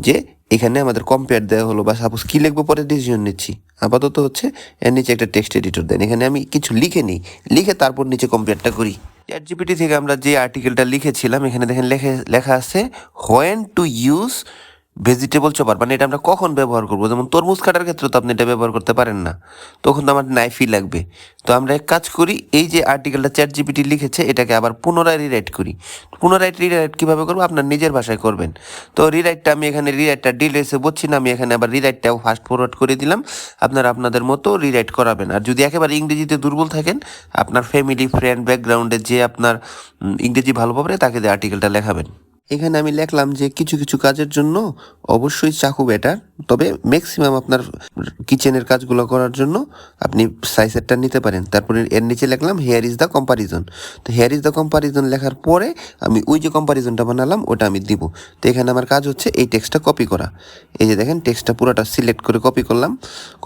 যে এখানে আমাদের কম্পেয়ার দেওয়া হলো, বা সাপোজ কী লিখবো পরে ডিসিশন নিচ্ছি। আপাতত হচ্ছে এর নিচে একটা টেক্সট এডিটর দেন। এখানে আমি কিছু লিখে নিই, লিখে তারপর নিচে কম্পেয়ারটা করি। চ্যাটজিপিটি থেকে আমরা যে আর্টিকেলটা লিখেছিলাম, এখানে দেখেন লেখা আছে when to use vegetable chopper, মানে এটা আমরা কখন ব্যবহার করবো। যেমন তরমুজ কাটার ক্ষেত্রে তো আপনি এটা ব্যবহার করতে পারেন না, তখন তো আমার নাইফই লাগবে। তো আমরা এক কাজ করি, এই যে আর্টিকেলটা চ্যাটজিপিটি লিখেছে এটাকে আবার পুনরায় রিরাইট করি। পুনরায় রিরাইট কীভাবে করবো, আপনার নিজের ভাষায় করবেন। তো রিরাইটটা আমি এখানে রিরাইটটা ডিলেসে বুঝছি না, আমি এখানে আবার রিরাইটটাও ফাস্ট ফরওয়ার্ড করে দিলাম। আপনারা আপনাদের মতো রিরাইট করাবেন। আর যদি একেবারে ইংরেজিতে দুর্বল থাকেন, আপনার ফ্যামিলি ফ্রেন্ড ব্যাকগ্রাউন্ডে যে আপনার ইংরেজি ভালো পাবে তাকে দিয়ে আর্টিকেলটা লেখাবেন। এখানে আমি লিখলাম যে কিছু কিছু কাজের জন্য অবশ্যই চাকু বেটার, তবে ম্যাক্সিমাম আপনার কিচেনের কাজগুলো করার জন্য আপনি সাইজেরটা নিতে পারেন। তারপরে এর নিচে লিখলাম হেয়ার ইজ দ্য কম্পারিজন। তো হেয়ার ইজ দ্য কম্পারিজন লেখার পরে আমি ওই যে কম্পারিজনটা বানালাম ওটা আমি দিব। তো এখানে আমার কাজ হচ্ছে এই টেক্সটটা কপি করা। এই যে দেখেন টেক্সটটা পুরোটা সিলেক্ট করে কপি করলাম,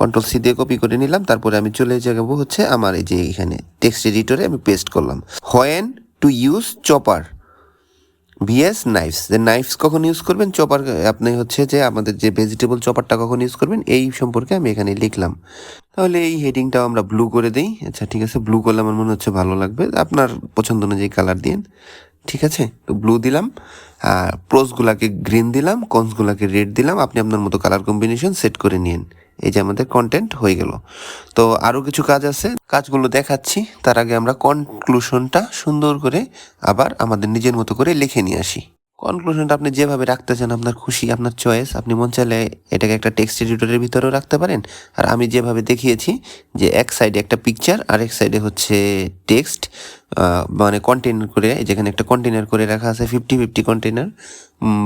কন্ট্রোল সি দিয়ে কপি করে নিলাম। তারপরে আমি চলে যাবো হচ্ছে আমার এই যে এখানে টেক্সট এডিটরে আমি পেস্ট করলাম, when to use chopper vs knives. যে নাইফস কখন ইউজ করবেন, চপার আপনি হচ্ছে যে আমাদের যে ভেজিটেবল চপারটা কখন ইউজ করবেন, এই সম্পর্কে আমি এখানে লিখলাম। তাহলে এই হেডিংটাও আমরা ব্লু করে দিই। আচ্ছা ঠিক আছে, ব্লু করলে আমার মনে হচ্ছে ভালো লাগবে। আপনার পছন্দ অনুযায়ী কালার দিন, ঠিক আছে। তো ব্লু দিলাম, প্রোসগুলাকে গ্রিন দিলাম, কনসগুলাকে রেড দিলাম। আপনি আপনার মতো কালার কম্বিনেশন সেট করে নিন। এই যে আমাদের কন্টেন্ট হয়ে গেল। তো আরও কিছু কাজ আছে, কাজগুলো দেখাচ্ছি। তার আগে আমরা কনক্লুশনটা সুন্দর করে আবার আমাদের নিজের মতো করে লিখে নিয়ে আসি। কনক্লুশনটা আপনি যেভাবে রাখতে চান আপনার খুশি, আপনার চয়েস। আপনি মন চাইলে এটাকে একটা টেক্সট এডিটরের ভিতরেও রাখতে পারেন। আর আমি যেভাবে দেখিয়েছি যে এক সাইডে একটা পিকচার আর এক সাইডে হচ্ছে টেক্সট, মানে কন্টেনার করে, যেখানে একটা কন্টেনার করে রাখা আছে 50-50 কন্টেনার।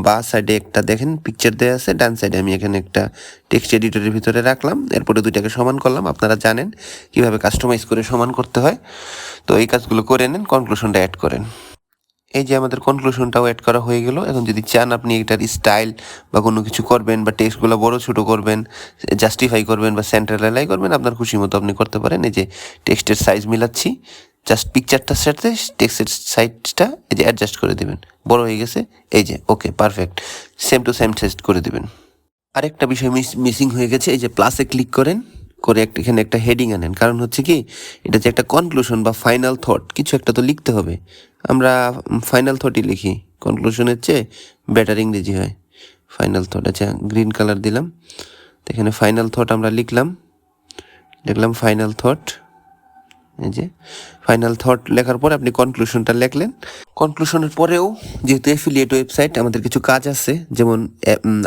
বা সাইডে একটা দেখেন পিকচার দেওয়া আছে, ডান সাইডে আমি এখানে একটা টেক্সট এডিটরের ভিতরে রাখলাম। এরপরে দুইটাকে সমান করলাম। আপনারা জানেন কিভাবে কাস্টমাইজ করে সমান করতে হয়। তো এই কাজগুলো করে নেন, কনক্লুশনটা অ্যাড করেন। এই যে আমাদের কনক্লুশনটাও অ্যাড করা হয়ে গেল। এখন যদি চান আপনি এটার স্টাইল বা কোনো কিছু করবেন, বা টেক্সটগুলো বড় ছোটো করবেন, জাস্টিফাই করবেন, বা সেন্ট্রাল অ্যালাই করবেন, আপনার খুশি মতো আপনি করতে পারেন। এই যে টেক্সটের সাইজ মিলাচ্ছি, জাস্ট পিকচারটার সাথে টেক্সটের সাইজটা এই যে অ্যাডজাস্ট করে দেবেন। বড় হয়ে গেছে, এই যে okay perfect, same to same text করে দেবেন। আরেকটা বিষয় মিসিং হয়ে গেছে, এই যে প্লাসে ক্লিক করেন, করে এখানে একটা হেডিং আনেন। কারণ হচ্ছে কি, এটা যে একটা কনক্লুশন বা ফাইনাল থট কিছু একটা তো লিখতে হবে। আমরা ফাইনাল থটই লিখি, কনক্লুশনের চেয়ে বেটার ইংরেজি হয় ফাইনাল থট। আচ্ছা, গ্রিন কালার দিলাম, তো এখানে ফাইনাল থট আমরা লিখলাম ফাইনাল থট। এই যে ফাইনাল থট লেখার পরে আপনি কনক্লুশনটা লিখলেন। কনক্লুশনের পরেও যেহেতু অ্যাফিলিয়েট ওয়েবসাইট, আমাদের কিছু কাজ আছে, যেমন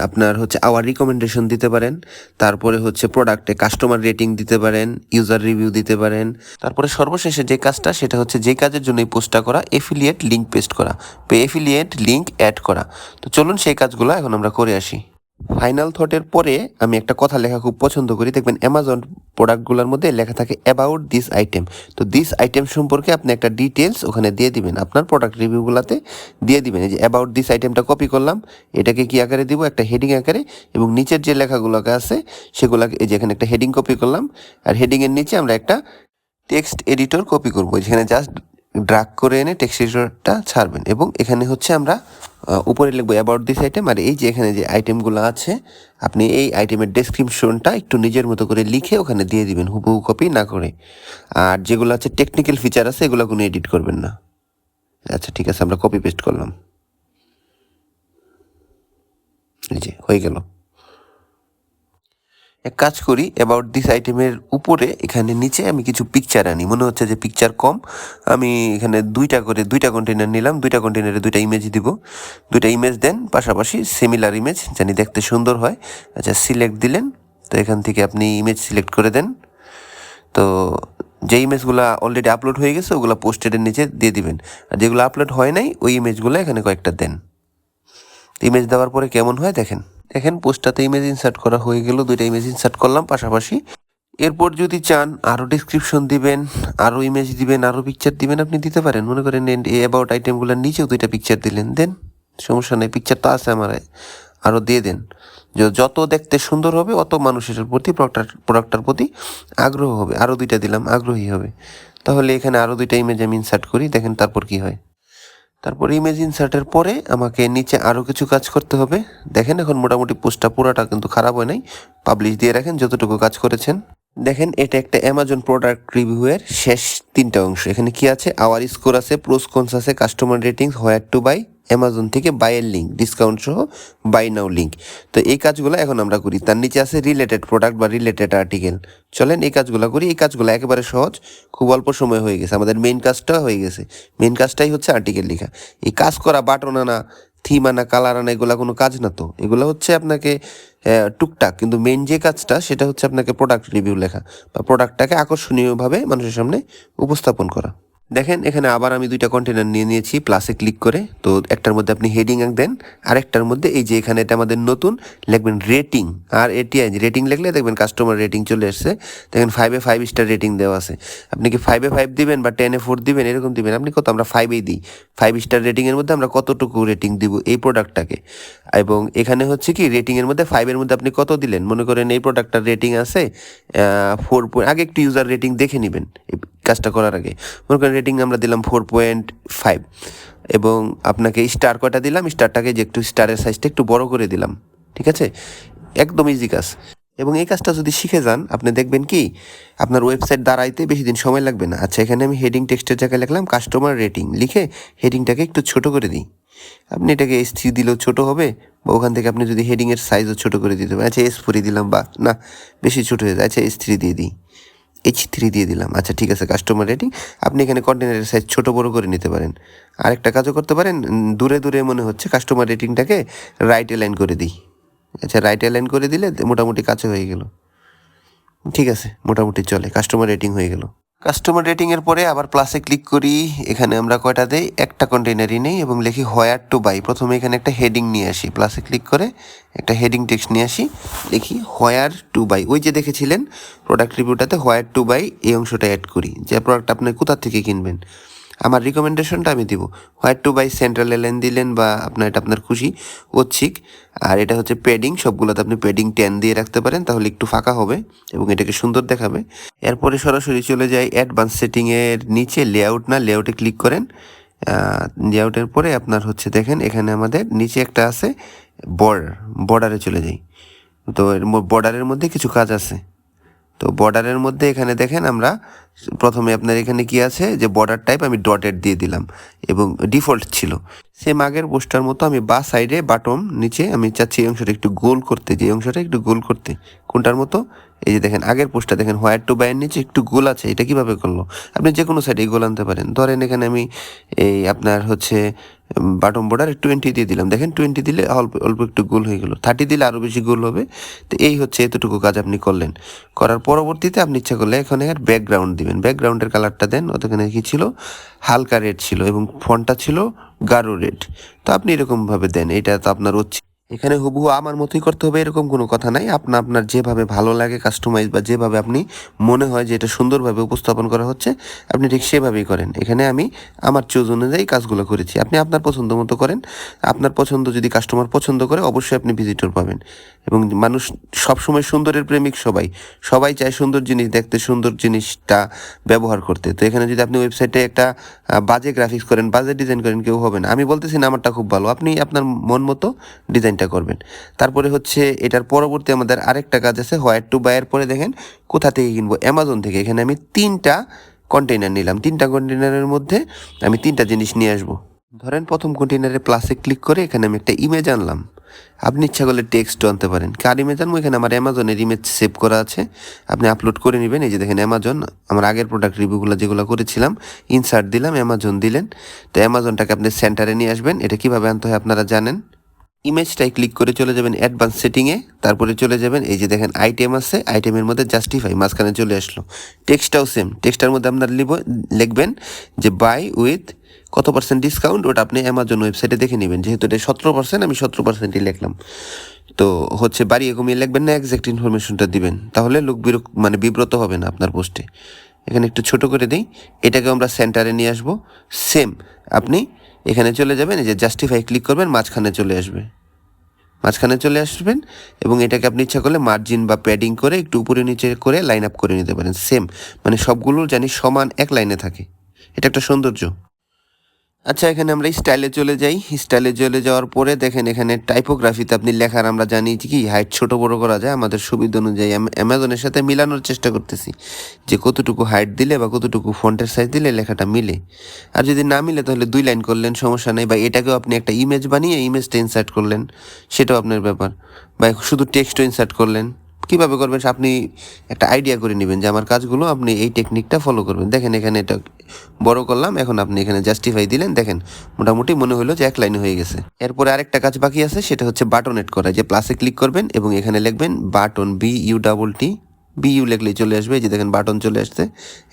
আপনার হচ্ছে আওয়ার রিকমেন্ডেশন দিতে পারেন, তারপরে হচ্ছে প্রোডাক্টে কাস্টমার রেটিং দিতে পারেন, ইউজার রিভিউ দিতে পারেন, তারপরে সর্বশেষে যে কাজটা সেটা হচ্ছে যে কাজের জন্য এই পোস্টটা করা, এফিলিয়েট লিঙ্ক পেস্ট করা বা এফিলিয়েট লিঙ্ক অ্যাড করা। তো চলুন সেই কাজগুলো এখন আমরা করে আসি। ফাইনাল থটের পরে আমি একটা কথা লেখা খুব পছন্দ করি, দেখবেন অ্যামাজন প্রোডাক্টগুলোর মধ্যে লেখা থাকে অ্যাবাউট দিস আইটেম। তো দিস আইটেম সম্পর্কে আপনি একটা ডিটেলস ওখানে দিয়ে দিবেন, আপনার প্রোডাক্ট রিভিউগুলোতে দিয়ে দিবেন। এই যে অ্যাবাউট দিস আইটেমটা কপি করলাম, এটাকে কি আকারে দিব, একটা হেডিং আকারে, এবং নিচের যে লেখাগুলোকে আছে সেগুলোকে এই যে এখানে একটা হেডিং কপি করলাম, আর হেডিংয়ের নিচে আমরা একটা টেক্সট এডিটর কপি করবো, যেখানে জাস্ট ড্রাগ করে এনে টেক্সট এডিটরটা ছাড়বেন, এবং এখানে হচ্ছে আমরা উপরে লিখবো অ্যাবাউট দিস আইটেম। আর এই যে এখানে যে আইটেমগুলো আছে, আপনি এই আইটেমের ডেসক্রিপশনটা একটু নিজের মতো করে লিখে ওখানে দিয়ে দিবেন, হুবহু কপি না করে। আর যেগুলো আছে টেকনিক্যাল ফিচার আছে, এগুলো কোনো এডিট করবেন না। আচ্ছা ঠিক আছে, আমরা কপি পেস্ট করলাম, এই যে হয়ে গেল। এক কাজ করি, অ্যাবাউট দিস আইটেমের উপরে এখানে নিচে আমি কিছু পিকচার আনি, মনে হচ্ছে যে পিকচার কম, আমি এখানে দুইটা কন্টেনার নিলাম, দুইটা কন্টেনারে দুইটা ইমেজ দিব, দুইটা ইমেজ দেন পাশাপাশি সিমিলার ইমেজ, জানি দেখতে সুন্দর হয়। আচ্ছা, সিলেক্ট দিলেন, তো এখান থেকে আপনি ইমেজ সিলেক্ট করে দেন। তো যে ইমেজগুলো অলরেডি আপলোড হয়ে গেছে ওগুলো পোস্টেডের নিচে দিয়ে দিবেন, আর যেগুলো আপলোড হয় নাই ওই ইমেজগুলো এখানে কয়েকটা দেন। ইমেজ দেওয়ার পরে কেমন হয় দেখেন পোস্টটাতে ইমেজ ইনসার্ট করা হয়ে গেল, দুইটা ইমেজ ইনসার্ট করলাম পাশাপাশি। এরপর যদি চান আরও ডিসক্রিপশন দিবেন, আরও ইমেজ দিবেন, আরও পিকচার দিবেন, আপনি দিতে পারেন। মনে করেন এই অ্যাবাউট আইটেমগুলোর নিচেও দুইটা পিকচার দিলেন, দেন, সমস্যা নেই, পিকচার তো আছে আমার, আরও দিয়ে দেন। যত দেখতে সুন্দর হবে অত মানুষের প্রতি প্রোডাক্টটার প্রতি আগ্রহ হবে। আরও দুইটা দিলাম, আগ্রহী হবে। তাহলে এখানে আরও দুইটা ইমেজ আমি ইনসার্ট করি, দেখেন তারপর কি হয়। তারপর ইমেজ ইনসার্টের পরে আমাকে নিচে আরও কিছু কাজ করতে হবে। দেখেন এখন মোটামুটি পোস্টটা পুরাটা কিন্তু খারাপ হয় নাই, পাবলিশ দিয়ে রাখেন যতটুকু কাজ করেছেন। দেখেন এটা একটা অ্যামাজন প্রোডাক্ট রিভিউয়ের শেষ তিনটা অংশ। এখানে কি আছে, আওয়ার স্কোর আছে, প্রোস কনস আছে, customer ratings, where to buy, Amazon থেকে বাইয়ের লিঙ্ক, ডিসকাউন্ট সহ বাই নাও লিঙ্ক। তো এই কাজগুলো এখন আমরা করি। তার নিচে আছে রিলেটেড প্রোডাক্ট বা রিলেটেড আর্টিকেল। চলেন এই কাজগুলো করি। এই কাজগুলো একেবারে সহজ, খুব অল্প সময় হয়ে গেছে, আমাদের মেইন কাজটা হয়ে গেছে। মেইন কাজটাই হচ্ছে আর্টিকেল লেখা। এই কাজ করা, বাটন আনা, থিম আনা, কালার আনা, এগুলো কোনো কাজ না। তো এগুলো হচ্ছে আপনাকে টুকটাক, কিন্তু মেন যে কাজটা সেটা হচ্ছে আপনাকে প্রোডাক্ট রিভিউ লেখা বা প্রোডাক্টটাকে আকর্ষণীয়ভাবে মানুষের সামনে উপস্থাপন করা। দেখেন এখানে আবার আমি দুইটা কন্টেনার নিয়ে নিয়েছি প্লাসে ক্লিক করে। তো একটার মধ্যে আপনি হেডিং দেন, আরেকটার মধ্যে এই যে এখানে এটা আমাদের নতুন, লিখবেন রেটিং। আর এটিআই রেটিং লিখলে দেখবেন কাস্টমার রেটিং চলে এসছে। দেখেন 5-এ 5 স্টার রেটিং দেওয়া আছে। আপনি কি 5-এ 5 দিবেন বা 10-এ 4 দিবেন, এরকম দিবেন। আপনি কত, আমরা 5-এই দিই। 5 স্টার রেটিংয়ের মধ্যে আমরা কতটুকু রেটিং দিব এই প্রোডাক্টটাকে। এবং এখানে হচ্ছে কি, রেটিংয়ের মধ্যে 5-এর মধ্যে আপনি কত দিলেন। মনে করেন এই প্রোডাক্টটার রেটিং আছে 4, আগে একটু ইউজার রেটিং দেখে নেবেন এই কাজটা করার আগে। মনে করেন রেটিং আমরা দিলাম 4.5, এবং আপনাকে স্টার কয়টা দিলাম, স্টারটাকে যে একটু স্টারের সাইজটা একটু বড় করে দিলাম। ঠিক আছে, একদম ইজি কাজ। এবং এই কাজটা যদি শিখে যান, আপনি দেখবেন কি আপনার ওয়েবসাইট দাঁড়াইতে বেশি দিন সময় লাগবে না। আচ্ছা, এখানে আমি হেডিং টেক্সটের জায়গায় লিখলাম কাস্টমার রেটিং, লিখে হেডিংটাকে একটু ছোট করে দিই। আপনি এটাকে S3 দিলেও ছোট হবে, বা ওখান থেকে আপনি যদি হেডিংয়ের সাইজও ছোট করে দিতে পারেন। আচ্ছা, S4 দিলাম, বা না বেশি ছোট হয়ে যায়, আচ্ছা S3 দিয়ে দিই, H3 দিয়ে দিলাম। আচ্ছা ঠিক আছে, কাস্টমার রেটিং। আপনি এখানে কন্টেনারের সাইজ ছোট বড় করে নিতে পারেন। আরেকটা কাজও করতে পারেন, দূরে দূরে মনে হচ্ছে কাস্টমার রেটিংটাকে রাইট অ্যালাইন করে দিই। আচ্ছা, রাইট অ্যালাইন করে দিলে মোটামুটি কাছে হয়ে গেল। ঠিক আছে, মোটামুটি চলে, কাস্টমার রেটিং হয়ে গেল। কাস্টমার রেটিংয়ের পরে আবার প্লাসে ক্লিক করি। এখানে আমরা কয়টা দেই, একটা কন্টেনারই নেই, এবং লিখি হোয়ার টু বাই। প্রথমে এখানে একটা হেডিং নিয়ে আসি, প্লাসে ক্লিক করে একটা হেডিং টেক্সট নিয়ে আসি, লিখি হোয়ার টু বাই। ওই যে দেখেছিলেন প্রোডাক্ট রিভিউটাতে হোয়ার টু বাই, এই অংশটা অ্যাড করি, যে প্রোডাক্ট আপনি কোথা থেকে কিনবেন। আমার রিকমেন্ডেশনটা আমি দিব, where to buy central align দিলেন, বা আপনার এটা আপনার খুশি, ঐচ্ছিক। আর এটা হচ্ছে প্যাডিং, সবগুলোতে আপনি প্যাডিং 10 দিয়ে রাখতে পারেন, তাহলে একটু ফাঁকা হবে এবং এটাকে সুন্দর দেখাবে। এরপরে সরাসরি চলে যাই অ্যাডভান্স সেটিংয়ের নিচে, লেআউট না, লেআউটে ক্লিক করেন। লেআউটের পরে আপনার হচ্ছে দেখেন এখানে আমাদের নিচে একটা আছে বর্ডারে চলে যাই। তো এর বর্ডারের মধ্যে কিছু কাজ আছে। তো বর্ডারের মধ্যে এখানে দেখেন আমরা প্রথমে আপনার এখানে কি আছে যে বর্ডার টাইপ আমি ডটেড দিয়ে দিলাম এবং ডিফল্ট ছিল। সেম আগের পোস্টার মতো আমি বা সাইডে বাটম নিচে আমি চাচ্ছি এই অংশটা একটু গোল করতে, যে অংশটা একটু গোল করতে। কোনটার মতো? এই যে দেখেন আগের পোস্টটা দেখেন হোয়াইট টু বাইয়ের নিচে একটু গোল আছে। এটা কিভাবে করলো? আপনি যে কোনো সাইডে গোল আনতে পারেন। ধরেন এখানে আমি এই আপনার হচ্ছে বাটম বর্ডার 20 দিয়ে দিলাম। দেখেন 20 দিলে অল্প অল্প একটু গোল হয়ে গেলো। 30 দিলে আরও বেশি গোল হবে। তো এই হচ্ছে এতটুকু কাজ আপনি করলেন। করার পরবর্তীতে আপনি ইচ্ছা করলে এখানে ব্যাকগ্রাউন্ড দিবেন। ব্যাকগ্রাউন্ডের কালারটা দেন। ওখানে কি ছিল? হালকা রেড ছিল এবং ফন্টটা ছিল গাঢ় রেড। তো আপনি এরকমভাবে দেন। এটা তো আপনার হচ্ছে এখানে হুবহু আমার মতোই করতে হবে এরকম কোনো কথা নাই। আপনার যেভাবে ভালো লাগে কাস্টমাইজ বা যেভাবে আপনি মনে হয় যে এটা সুন্দরভাবে উপস্থাপন করা হচ্ছে আপনি ঠিক সেভাবেই করেন। এখানে আমি আমার চুজ অনুযায়ী কাজগুলো করেছি। আপনি আপনার পছন্দ মতো করেন। আপনার পছন্দ যদি কাস্টমার পছন্দ করে অবশ্যই আপনি ভিজিটর পাবেন। এবং মানুষ সবসময় সুন্দরের প্রেমিক সবাই। সবাই চায় সুন্দর জিনিস দেখতে, সুন্দর জিনিসটা ব্যবহার করতে। তো এখানে যদি আপনি ওয়েবসাইটে একটা বাজে গ্রাফিক্স করেন, বাজে ডিজাইন করেন, কেউ হবে না। আমি বলতেছি না আমারটা খুব ভালো, আপনি আপনার মন মতো ডিজাইনটা করবেন। তারপরে হচ্ছে এটার পরবর্তী আমাদের আরেকটা কাজ আছে হোয়াইট টু বাইয়ের পরে দেখেন কোথা থেকে কিনবো? অ্যামাজন থেকে। এখানে আমি 3টা কন্টেইনার নিলাম। 3টা কন্টেইনারের মধ্যে আমি 3টা জিনিস নিয়ে আসবো। ধরেন প্রথম কন্টেইনারে প্লাসে ক্লিক করে এখানে আমি একটা ইমেজ আনলাম। আপনি ইচ্ছা করলে টেক্সটও আনতে পারেন। কার ইমেজ আনবো? এখানে আমার অ্যামাজনের ইমেজ সেভ করা আছে, আপনি আপলোড করে নেবেন। এই যে দেখেন অ্যামাজন, আমার আগের প্রোডাক্ট রিভিউগুলো যেগুলো করেছিলাম ইনসার্ট দিলাম, অ্যামাজন দিলেন। তো অ্যামাজনটাকে আপনি সেন্টারে নিয়ে আসবেন। এটা কীভাবে আনতে হয় আপনারা জানেন। ইমেজটাই ক্লিক করে চলে যাবেন অ্যাডভান্স সেটিংয়ে। তারপরে চলে যাবেন এই যে দেখেন আইটেম আছে, আইটেমের মধ্যে জাস্টিফাই মাঝখানে চলে আসলো। টেক্সটটাও সেম। টেক্সটার মধ্যে আপনার লিখবেন যে বাই উইথ কত % ডিসকাউন্ট। ওটা আপনি অ্যামাজন ওয়েবসাইটে দেখে নেবেন। যেহেতু এটা 17%, আমি 17%ই লিখলাম। তো হচ্ছে বাড়িয়ে কমিয়ে লিখবেন না, এক্সাক্ট ইনফরমেশনটা দিবেন। তাহলে লোক বিব্রত হবে না আপনার পোস্টে। এখানে একটু ছোট করে দিই। এটাকে আমরা সেন্টারে নিয়ে আসবো। সেম আপনি এখানে চলে যাবেন, এই যে জাস্টিফাই ক্লিক করবেন, মাঝখানে চলে আসবেন এবং এটাকে আপনি ইচ্ছা করলে মার্জিন বা প্যাডিং করে একটু উপরে নিচে করে লাইন আপ করে নিতে পারেন। সেম মানে সবগুলো জানি সমান এক লাইনে থাকে। এটা একটা সৌন্দর্য। আচ্ছা, এখানে আমরা স্টাইলে চলে যাই। স্টাইলে চলে যাওয়ার পরে দেখেন এখানে টাইপোগ্রাফিতে আপনি লেখার আমরা জানি কি হাইট ছোট বড় করা যায় আমাদের সুবিধা অনুযায়ী। অ্যামাজনের সাথে মিলানোর চেষ্টা করতেছি যে কতটুকু হাইট দিলে বা কতটুকু ফন্টের সাইজ দিলে লেখাটা মিলে। আর যদি না মিলে তাহলে 2 লাইন করলেন, সমস্যা নেই। বা এটাকেও আপনি একটা ইমেজ বানিয়ে ইমেজটা ইনসার্ট করলেন, সেটাও আপনার ব্যাপার। বা শুধু টেক্সটও ইনসার্ট করলেন। কীভাবে করবেন আপনি একটা আইডিয়া করে নেবেন যে আমার কাজগুলো আপনি এই টেকনিকটা ফলো করবেন। দেখেন এখানে এটা বড় করলাম, এখন আপনি এখানে জাস্টিফাই দিলেন। দেখেন মোটামুটি মনে হলো যে এক লাইনে হয়ে গেছে। এরপরে আরেকটা কাজ বাকি আছে, সেটা হচ্ছে বাটন এড করা। যে প্লাসে ক্লিক করবেন এবং এখানে লিখবেন বাটন, BU লিখলেই চলে আসবে। এই যে দেখেন বাটন চলে আসছে।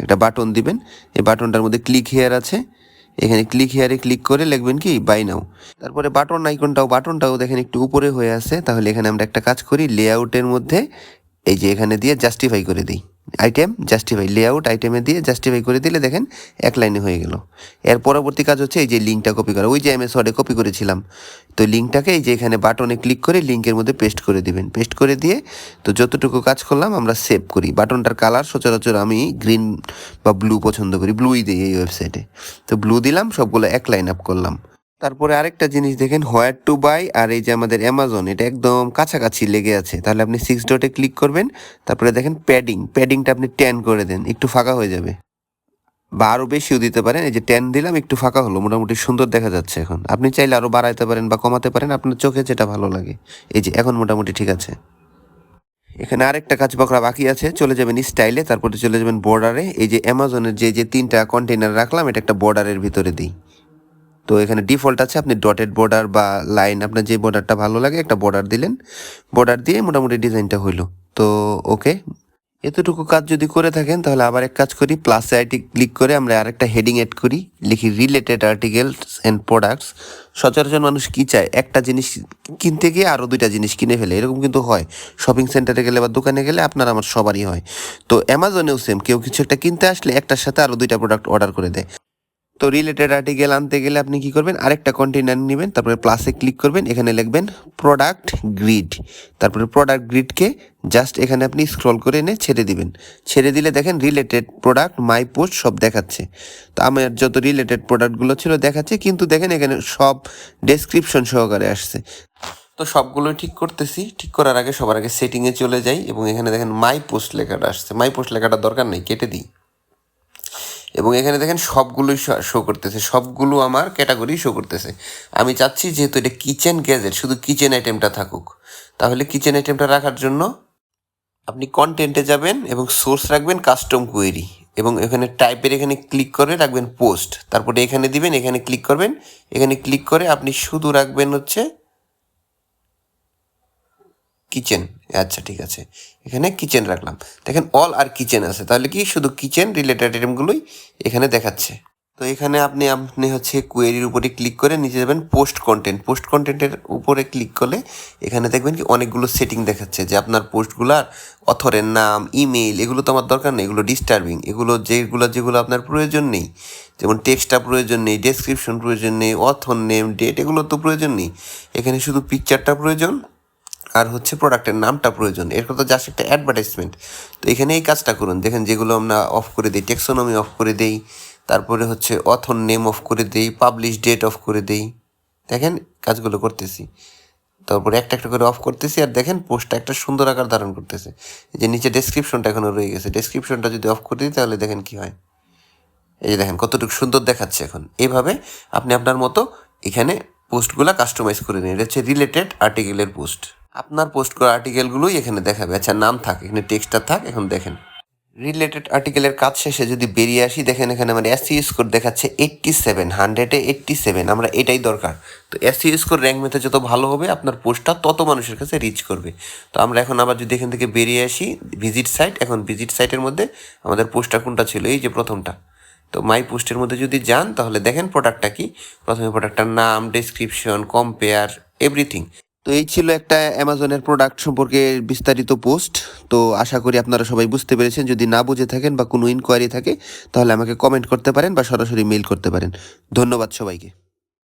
একটা বাটন দিবেন। এই বাটনটার মধ্যে ক্লিক হেয়ার আছে, এখানে ক্লিক হেয়ারে ক্লিক করে লিখবেন কি বাই নাও। তারপরে বাটনটাও দেখেন একটু উপরে হয়ে আছে। তাহলে এখানে আমরা একটা কাজ করি, লেআউটের মধ্যে এই যে এখানে দিয়ে জাস্টিফাই করে দিই। আইটেম জাস্টিফাই, লেআউট আইটেমে দিয়ে জাস্টিফাই করে দিলে দেখেন এক লাইনে হয়ে গেল। এর পরবর্তী কাজ হচ্ছে এই যে লিঙ্কটা কপি করা। ওই যে MS ওয়ার্ডে কপি করেছিলাম, তো লিঙ্কটাকে এই যে এখানে বাটনে ক্লিক করে লিঙ্কের মধ্যে পেস্ট করে দিবেন। পেস্ট করে দিয়ে তো যতটুকু কাজ করলাম আমরা সেভ করি। বাটনটার কালার সচরাচর আমি গ্রিন বা ব্লু পছন্দ করি, ব্লুই দিই এই ওয়েবসাইটে। তো ব্লু দিলাম, সবগুলো এক লাইন আপ করলাম। তারপরে আরেকটা জিনিস দেখেন হোয়ার টু বাই আর এই যে আমাদের অ্যামাজন, এটা একদম কাছাকাছি লেগে আছে। তাহলে আপনি 6 ডটে ক্লিক করবেন। তারপরে দেখেন প্যাডিংটা আপনি 10 করে দেন, একটু ফাঁকা হয়ে যাবে। বা আরও বেশিও দিতে পারেন। এই যে 10 দিলাম, একটু ফাঁকা হলো, মোটামুটি সুন্দর দেখা যাচ্ছে। এখন আপনি চাইলে আরও বাড়াইতে পারেন বা কমাতে পারেন, আপনার চোখে যেটা ভালো লাগে। এই যে এখন মোটামুটি ঠিক আছে। এখানে আরেকটা কাজ বাকি আছে। চলে যাবেন স্টাইলে, তারপরে চলে যাবেন বর্ডারে। এই যে অ্যামাজনের যে 3টা কন্টেইনার রাখলাম, এটা একটা বর্ডারের ভিতরে দিই। তো এখানে ডিফল্ট আছে, আপনি ডটেড বর্ডার বা লাইন, আপনার যে বর্ডারটা ভালো লাগে একটা বর্ডার দিলেন। বর্ডার দিয়ে মোটামুটি ডিজাইনটা হইলো। তো ওকে, এতটুকু কাজ যদি করে থাকেন তাহলে আবার এক কাজ করি, প্লাসে ক্লিক করে আমরা আরেকটা হেডিং এড করি, লিখি রিলেটেড আর্টিকেলস অ্যান্ড প্রোডাক্টস। সচরাচর মানুষ কি চায়, একটা জিনিস কিনতে গিয়ে আরও 2টা জিনিস কিনে ফেলে, এরকম কিন্তু হয়। শপিং সেন্টারে গেলে বা দোকানে গেলে আপনার আমার সবারই হয়। তো অ্যামাজনেও সেম, কেউ কিছু একটা কিনতে আসলে একটার সাথে আরও 2টা প্রোডাক্ট অর্ডার করে দেয়। তো রিলেটেড আর্টিকেল আনতে গেলে আপনি কি করবেন, আরেকটা কন্টেইনার নেবেন, তারপরে প্লাসে ক্লিক করবেন, এখানে লিখবেন প্রোডাক্ট গ্রিড। তারপরে প্রোডাক্ট গ্রিডকে জাস্ট এখানে আপনি স্ক্রল করে এনে ছেড়ে দিবেন। ছেড়ে দিলে দেখেন রিলেটেড প্রোডাক্ট, মাই পোস্ট সব দেখাচ্ছে। তো আমার যত রিলেটেড প্রোডাক্টগুলো ছিল দেখাচ্ছে, কিন্তু দেখেন এখানে সব ডেসক্রিপশন সহকারে আসছে। তো সবগুলোই ঠিক করতেছি। ঠিক করার আগে সবার আগে সেটিংয়ে চলে যাই এবং এখানে দেখেন মাই পোস্ট লেখাটা আসছে। মাই পোস্ট লেখাটা দরকার নেই, কেটে দিই। এবং এখানে দেখেন সবগুলোই শো করতেছে, সবগুলো আমার ক্যাটাগরি শো করতেছে। আমি চাচ্ছি যেহেতু এটা কিচেন গ্যাজেট, শুধু কিচেন আইটেমটা থাকুক। তাহলে কিচেন আইটেমটা রাখার জন্য আপনি কন্টেন্টে যাবেন এবং সোর্স রাখবেন কাস্টম কোয়েরি এবং এখানে টাইপের এখানে ক্লিক করে রাখবেন পোস্ট, তারপরে এখানে দিবেন, এখানে ক্লিক করবেন, এখানে ক্লিক করে আপনি শুধু রাখবেন হচ্ছে কিচেন। আচ্ছা ঠিক আছে, এখানে কিচেন রাখলাম। দেখেন অল আর কিচেন আছে, তাহলে কি শুধু কিচেন রিলেটেড আইটেমগুলোই এখানে দেখাচ্ছে। তো এখানে আপনি আপনি হচ্ছে কোয়েরির উপরে ক্লিক করে নিচে যাবেন পোস্ট কন্টেন্ট। পোস্ট কন্টেন্টের উপরে ক্লিক করলে এখানে দেখবেন কি অনেকগুলো সেটিং দেখাচ্ছে যে আপনার পোস্টগুলার অথরের নাম, ইমেইল, এগুলো তো আমার দরকার নেই, এগুলো ডিস্টার্বিং। এগুলো যেগুলো আপনার প্রয়োজন নেই, যেমন টেক্সটটা প্রয়োজন নেই, ডেসক্রিপশন প্রয়োজন নেই, অথর নেম, ডেট, এগুলো তো প্রয়োজন নেই। এখানে শুধু পিকচারটা প্রয়োজন আর হচ্ছে প্রোডাক্টের নামটা প্রয়োজন। এরপর তো জাস্ট একটা অ্যাডভার্টাইজমেন্ট। তো এখানে এই কাজটা করুন। দেখেন যেগুলো আমরা অফ করে দিই, টেক্সোনমি অফ করে দেই, তারপরে হচ্ছে অথর নেম অফ করে দেই, পাবলিশ ডেট অফ করে দেই। দেখেন কাজগুলো করতেছি, তারপরে একটা একটা করে অফ করতেছি। আর দেখেন পোস্টটা একটা সুন্দর আকার ধারণ করতেছে। যে নিচে ডেসক্রিপশনটা এখনও রয়ে গেছে, ডেসক্রিপশনটা যদি অফ করে দিই তাহলে দেখেন কি হয়। এই যে দেখেন কতটুকু সুন্দর দেখাচ্ছে এখন। এইভাবে আপনি আপনার মতো এখানে পোস্টগুলো কাস্টমাইজ করে নিন। এটা হচ্ছে রিলেটেড আর্টিকেলের পোস্ট। আপনার পোস্ট করা আর্টিকেলগুলোই এখানে দেখাবে। আচ্ছা নাম থাক, এখানে টেক্সটটা থাক। এখন দেখেন রিলেটেড আর্টিকেলের কাজ শেষে যদি বেরিয়ে আসি, দেখেন এখানে আমার এসইও স্কোর দেখাচ্ছে 87, 100-এ 87। আমরা এটাই দরকার। তো এসইও স্কোর র্যাঙ্ক মেথে যত ভালো হবে আপনার পোস্টটা তত মানুষের কাছে রিচ করবে। তো আমরা এখন আবার যদি এখান থেকে বেরিয়ে আসি ভিজিট সাইট, এখন ভিজিট সাইটের মধ্যে আমাদের পোস্টটা কোনটা ছিল, এই যে প্রথমটা। তো মাই পোস্টের মধ্যে যদি যান তাহলে দেখেন প্রোডাক্টটা কি। প্রথমে প্রোডাক্টটার নাম, ডেসক্রিপশন, কম্পেয়ার, এভরিথিং। তো এই ছিল একটা অ্যামাজনের প্রোডাক্ট সম্পর্কে বিস্তারিত পোস্ট। তো আশা করি আপনারা সবাই বুঝতে পেরেছেন। যদি না বুঝে থাকেন বা কোনো ইনকোয়ারি থাকে তাহলে আমাকে কমেন্ট করতে পারেন বা সরাসরি মেইল করতে পারেন। ধন্যবাদ সবাইকে।